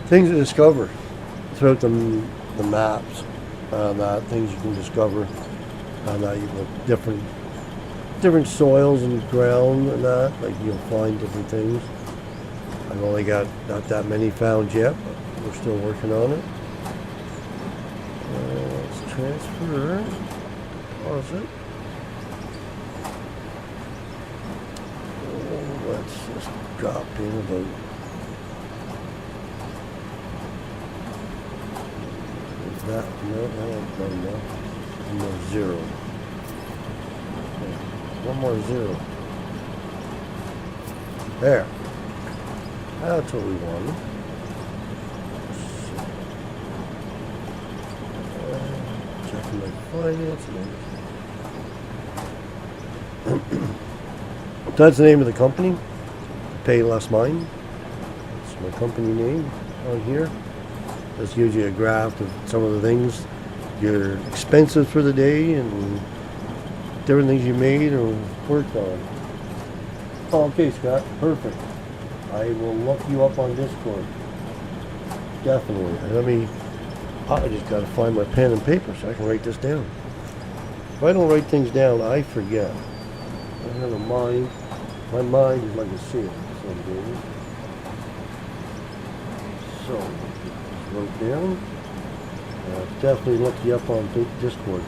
things to discover throughout the maps. That things you can discover. That you have different soils and ground and that. Like you'll find different things. I've only got not that many found yet, but we're still working on it. Let's transfer. Deposit. Let's just drop in about. Is that no? No, no. One more zero. Okay. One more zero. There. That's what we wanted. Checking my finance. That's the name of the company. Pay Less Mind. That's my company name on here. This gives you a graph of some of the things, your expenses for the day, and different things you made or worked on. Oh, okay, Scott. Perfect. I will look you up on Discord. Definitely. I just got to find my pen and paper so I can write this down. If I don't write things down, I forget. I have a mind. My mind is like a sieve some days. So, just wrote down. Definitely look you up on Discord.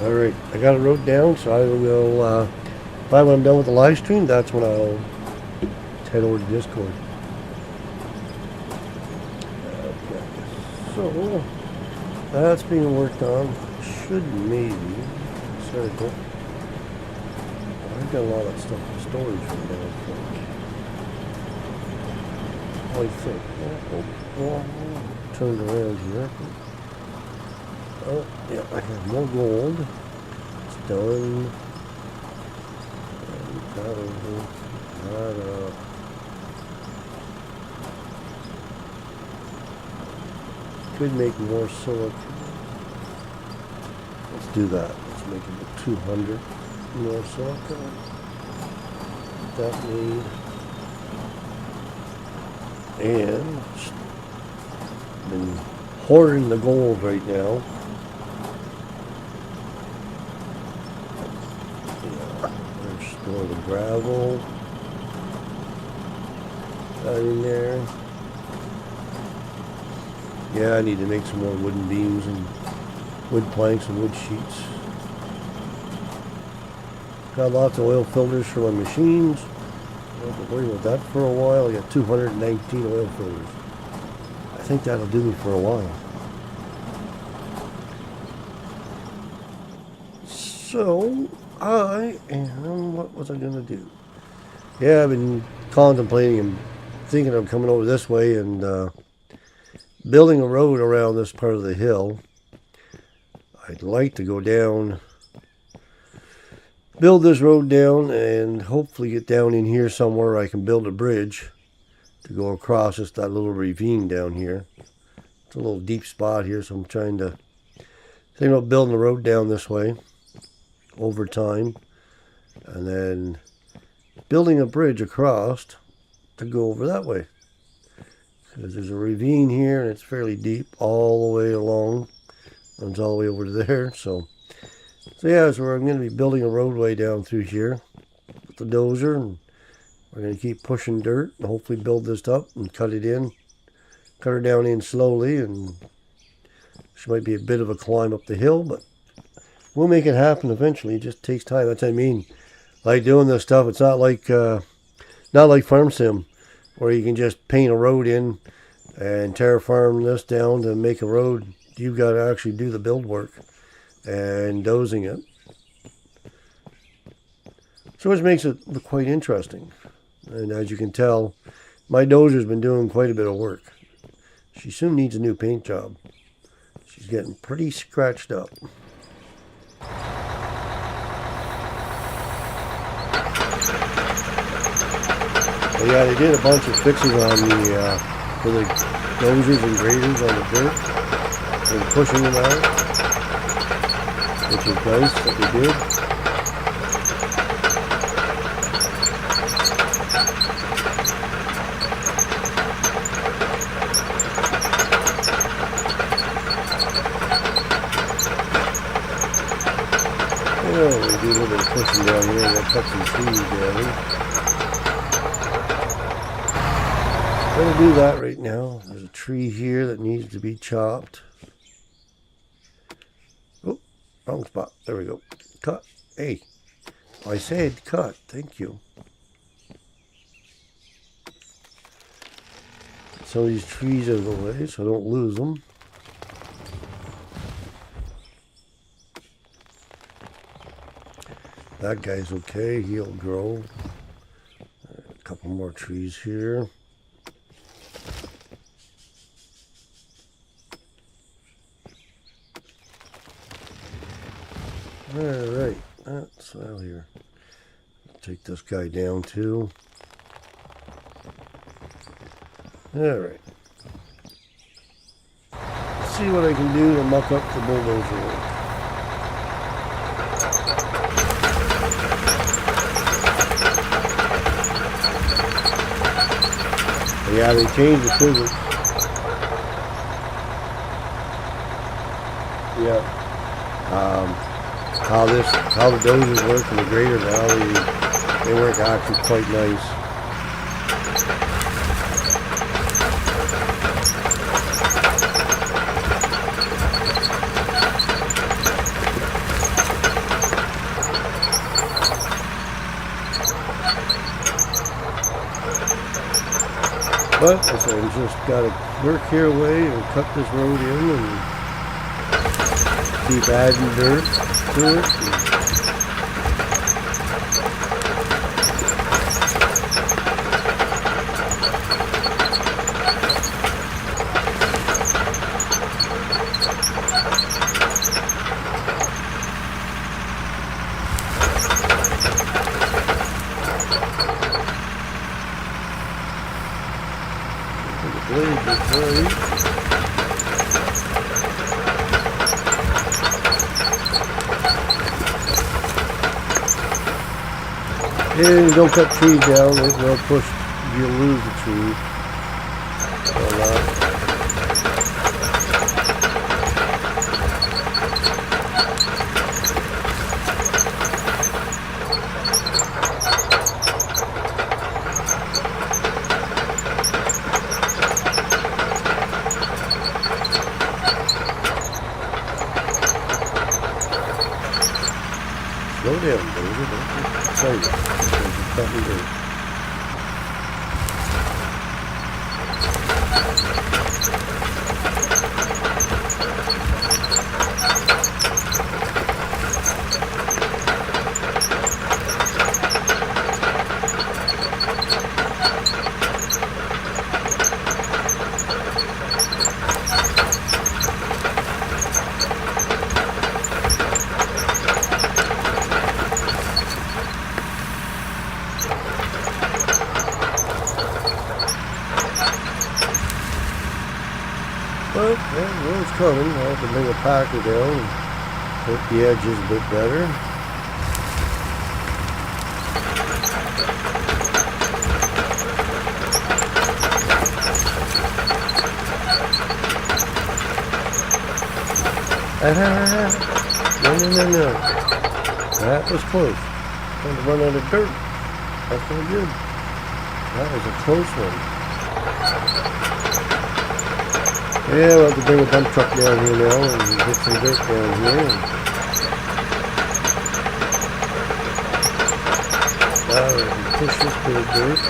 Alright, I got it wrote down, so I will, when I'm done with the live stream, that's when I'll head over to Discord. Okay, so, that's being worked on. Should maybe, I've got a lot of stuff in storage right now, I think. Turned around here. Oh, yeah, I have more gold. It's done. That over. That up. Could make more silicon. Let's do that. Let's make it 200. More silica. That need. And been hoarding the gold right now. Yeah, there's store the gravel. That in there. Yeah, I need to make some more wooden beams and wood planks and wood sheets. Got lots of oil filters for my machines. I don't have to worry about that for a while. I got 219 oil filters. I think that'll do me for a while. So, what was I going to do? Yeah, I've been contemplating and thinking of coming over this way and building a road around this part of the hill. I'd like to go down, build this road down, and hopefully get down in here somewhere I can build a bridge to go across just that little ravine down here. It's a little deep spot here, so I'm thinking about building a road down this way over time, and then building a bridge across to go over that way. Because there's a ravine here, and it's fairly deep all the way along. Runs all the way over to there, so yeah, so I'm going to be building a roadway down through here with the dozer, and we're going to keep pushing dirt and hopefully build this up and cut her down in slowly, and she might be a bit of a climb up the hill, but we'll make it happen eventually. It just takes time. That's what I mean. Like doing this stuff, it's not like Farm Sim, where you can just paint a road in and terraform this down to make a road. You've got to actually do the build work and dozing it. So which makes it quite interesting. And as you can tell, my dozer's been doing quite a bit of work. She soon needs a new paint job. She's getting pretty scratched up. But yeah, they did a bunch of fixing on for the dozers and graders on the dirt. And pushing them out, which is nice that they did. Yeah, we do a little bit of pushing down here. Got cut some trees down. I'm going to do that right now. There's a tree here that needs to be chopped. Oh, wrong spot. There we go. Cut. Hey, I said cut. Thank you. Get some of these trees out of the way so I don't lose them. That guy's okay. He'll grow. A couple more trees here. Alright, that's out here. Take this guy down too. Alright. Let's see what I can do to muck up the bulldozer work. Yeah, they changed the physics. Yeah. How the dozers work and the grader now, they work actually quite nice. But I said, we just got to work here away and cut this road in and keep adding dirt to it. The blade is right. And don't cut trees down, they'll push, you'll lose the tree. Slow down, baby. Don't get excited. It's tough to do. Well, yeah, it's coming. I have to bring a packer down and put the edges a bit better. No. That was close. Trying to run out of dirt. That's not good. That was a close one. Yeah, we'll have to bring a dump truck down here now and get some dirt down here. Push this bit of dirt.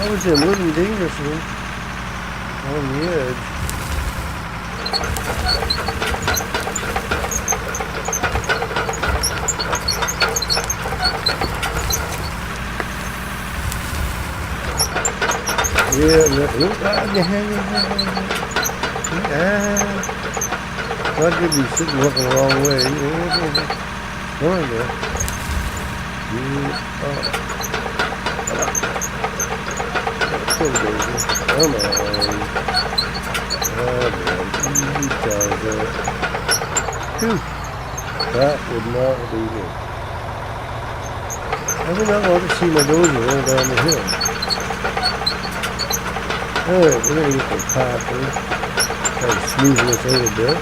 I was living dangerously on the edge. Not good to be sitting looking the wrong way. Come on there. Come on. That would not be good. I would not want to see my dozer roll down the hill. Alright, we're going to get the packer. Try to smooth this out a bit.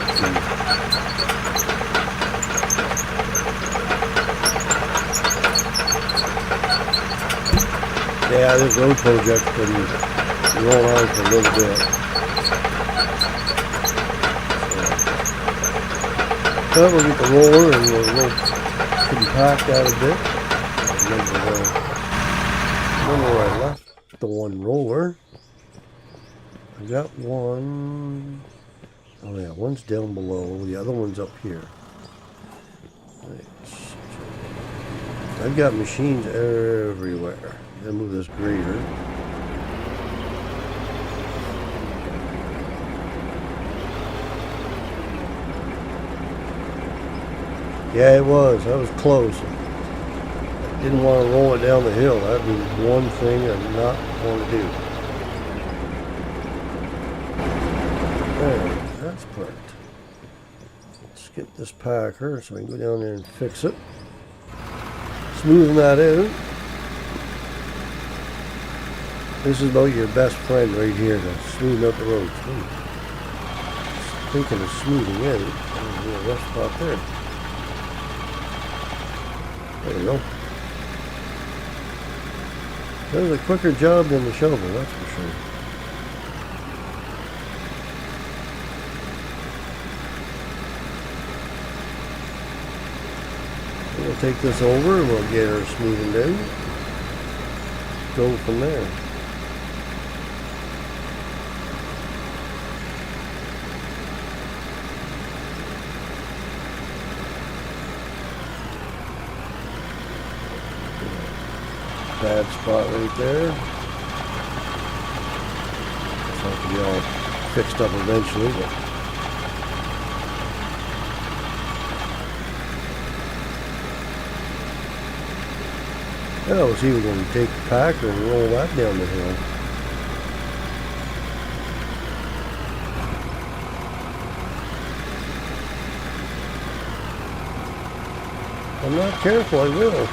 Yeah, this road project's been rolling on for a little bit. But we'll get the roller and we'll compact out a bit. Remember where I left the one roller. I got one. Oh yeah, one's down below. The other one's up here. I've got machines everywhere. Then move this grader. Yeah, it was. That was close. I didn't want to roll it down the hill. That was one thing I did not want to do. There, that's perfect. Let's get this packer so I can go down there and fix it. Smoothing that out. This is about your best friend right here to smooth out the roads. Thinking of smoothing out. There's a little rough spot there. There we go. That was a quicker job than the shovel, that's for sure. We'll take this over and we'll get her smoothened out. Go from there. Bad spot right there. It's not to be all fixed up eventually, but Yeah, we'll see if we can take the packer and roll that down the hill. If I'm not careful, I will.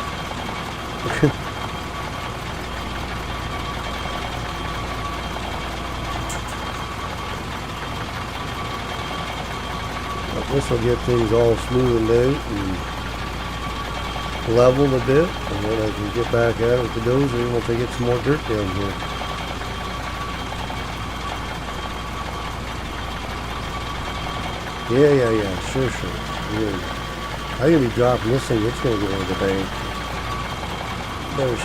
This will get things all smoothed out and leveled a bit, and then I can get back at it with the dozer once I get some more dirt down here. Yeah, sure. Yeah. I'm gonna be dropping this thing, it's gonna go into the bank. Better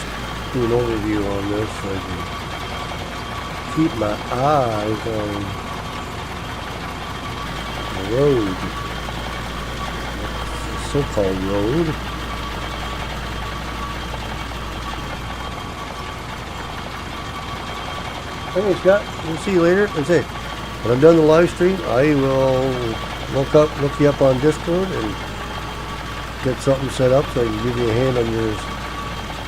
do an overview on this so I can keep my eyes on the road. So-called road. Anyway, Scott, we'll see you later. That's it. When I'm done the live stream, I will look you up on Discord and get something set up so I can give you a hand on yours.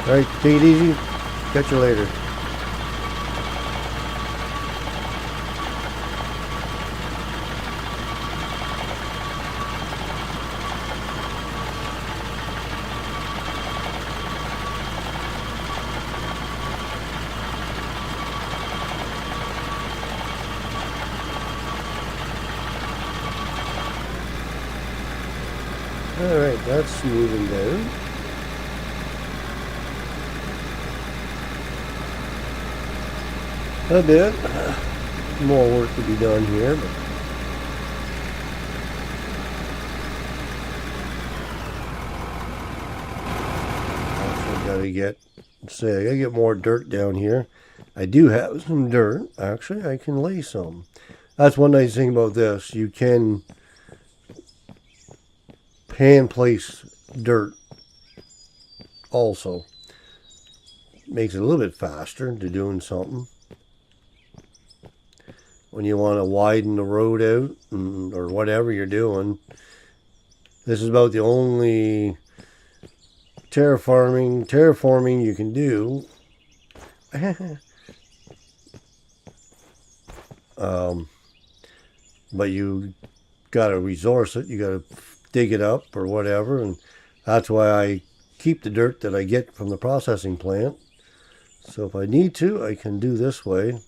Alright, take it easy. Catch you later. Alright, that's moving down. A bit. More work to be done here, but also gotta get more dirt down here. I do have some dirt. Actually, I can lay some. That's one nice thing about this. You can hand place dirt also. Makes it a little bit faster to doing something. When you want to widen the road out or whatever you're doing. This is about the only terraforming you can do. But you got to resource it. You got to dig it up or whatever, and that's why I keep the dirt that I get from the processing plant. So if I need to, I can do this way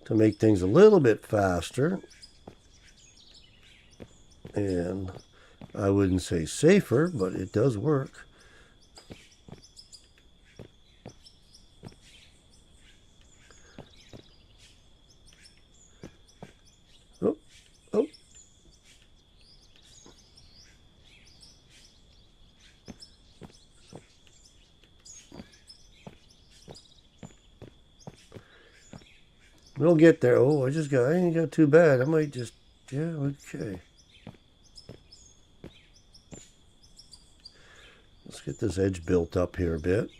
to make things a little bit faster, and I wouldn't say safer, but it does work. Oh. We'll get there. Oh, I ain't got too bad. I might just, yeah, okay. Let's get this edge built up here a bit.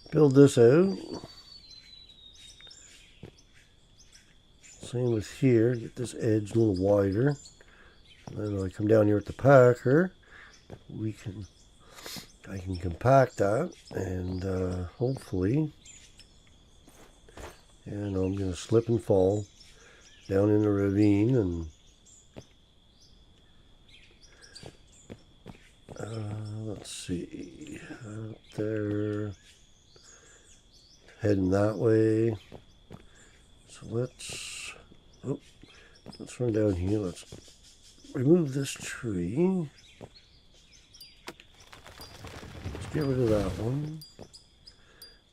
Build this out. Same with here. Get this edge a little wider. And then when I come down here with the packer, I can compact that and hopefully. And I'm going to slip and fall down in the ravine, and let's see, out there, heading that way. So let's run down here. Let's remove this tree. Let's get rid of that one.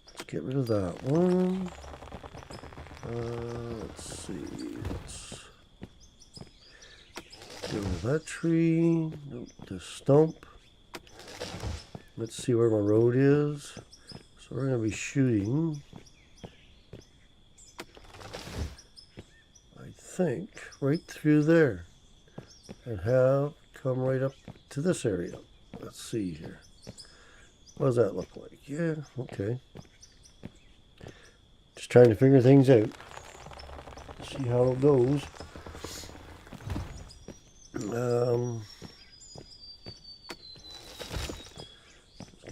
Let's get rid of that one. Let's see. Let's get rid of that tree. Nope, the stump. Let's see where my road is. So we're going to be shooting, I think, right through there. And have come right up to this area. Let's see here. What does that look like? Yeah, okay. Just trying to figure things out. See how it goes.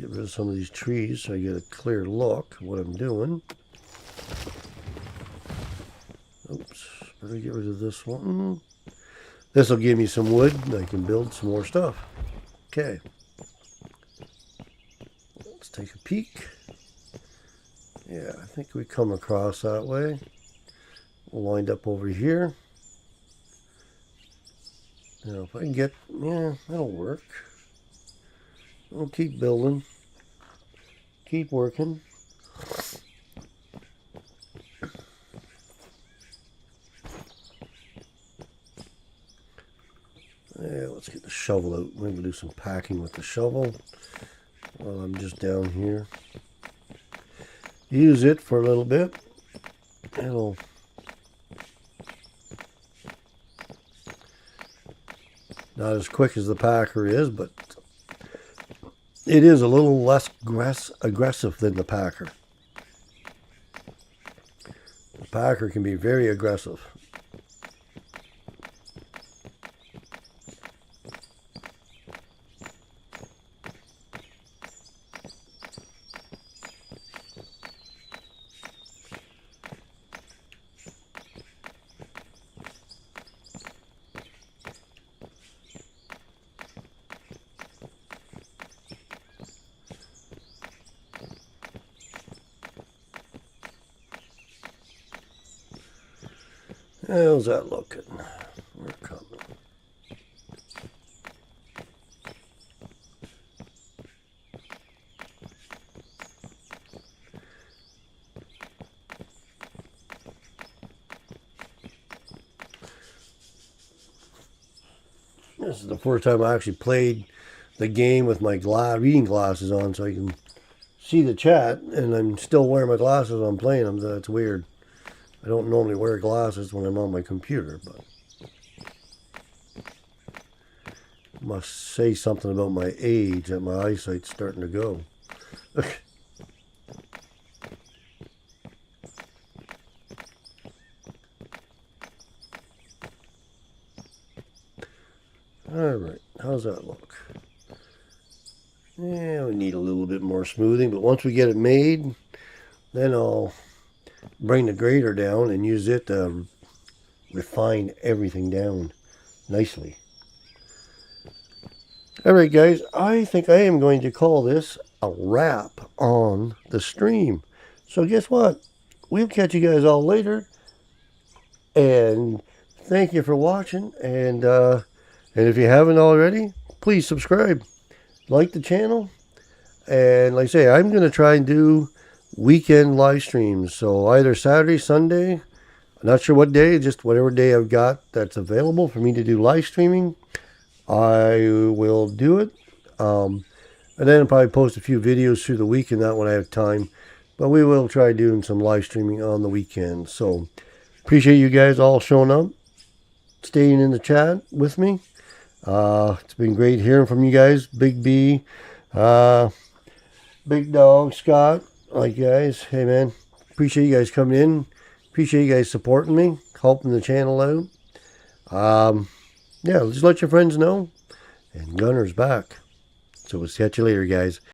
Get rid of some of these trees so I get a clear look at what I'm doing. Oops, better get rid of this one. This will give me some wood and I can build some more stuff. Okay. Let's take a peek. Yeah, I think we come across that way. We'll wind up over here. Now if I can get, yeah, that'll work. We'll keep building. Keep working. Yeah, let's get the shovel out. We're going to do some packing with the shovel while I'm just down here. Use it for a little bit. It'll not as quick as the packer is, but it is a little less aggressive than the packer. The packer can be very aggressive. How's that looking? We're coming. This is the first time I actually played the game with my reading glasses on so I can see the chat, and I'm still wearing my glasses when I'm playing them. That's weird. I don't normally wear glasses when I'm on my computer, but must say something about my age that my eyesight's starting to go. Alright, how's that look? Yeah, we need a little bit more smoothing, but once we get it made, then I'll bring the grater down and use it to refine everything down nicely. Alright guys, I think I am going to call this a wrap on the stream. So guess what? We'll catch you guys all later. And thank you for watching. And if you haven't already, please subscribe. Like the channel. And like I say, I'm going to try and do weekend live streams. So either Saturday, Sunday, I'm not sure what day, just whatever day I've got that's available for me to do live streaming, I will do it. And then I'll probably post a few videos through the week and that when I have time. But we will try doing some live streaming on the weekend. So appreciate you guys all showing up, staying in the chat with me. It's been great hearing from you guys. Big B, Big Dog, Scott. Like guys, hey man, appreciate you guys coming in. Appreciate you guys supporting me, helping the channel out. Yeah, just let your friends know. And Gunner's back. So we'll catch you later, guys.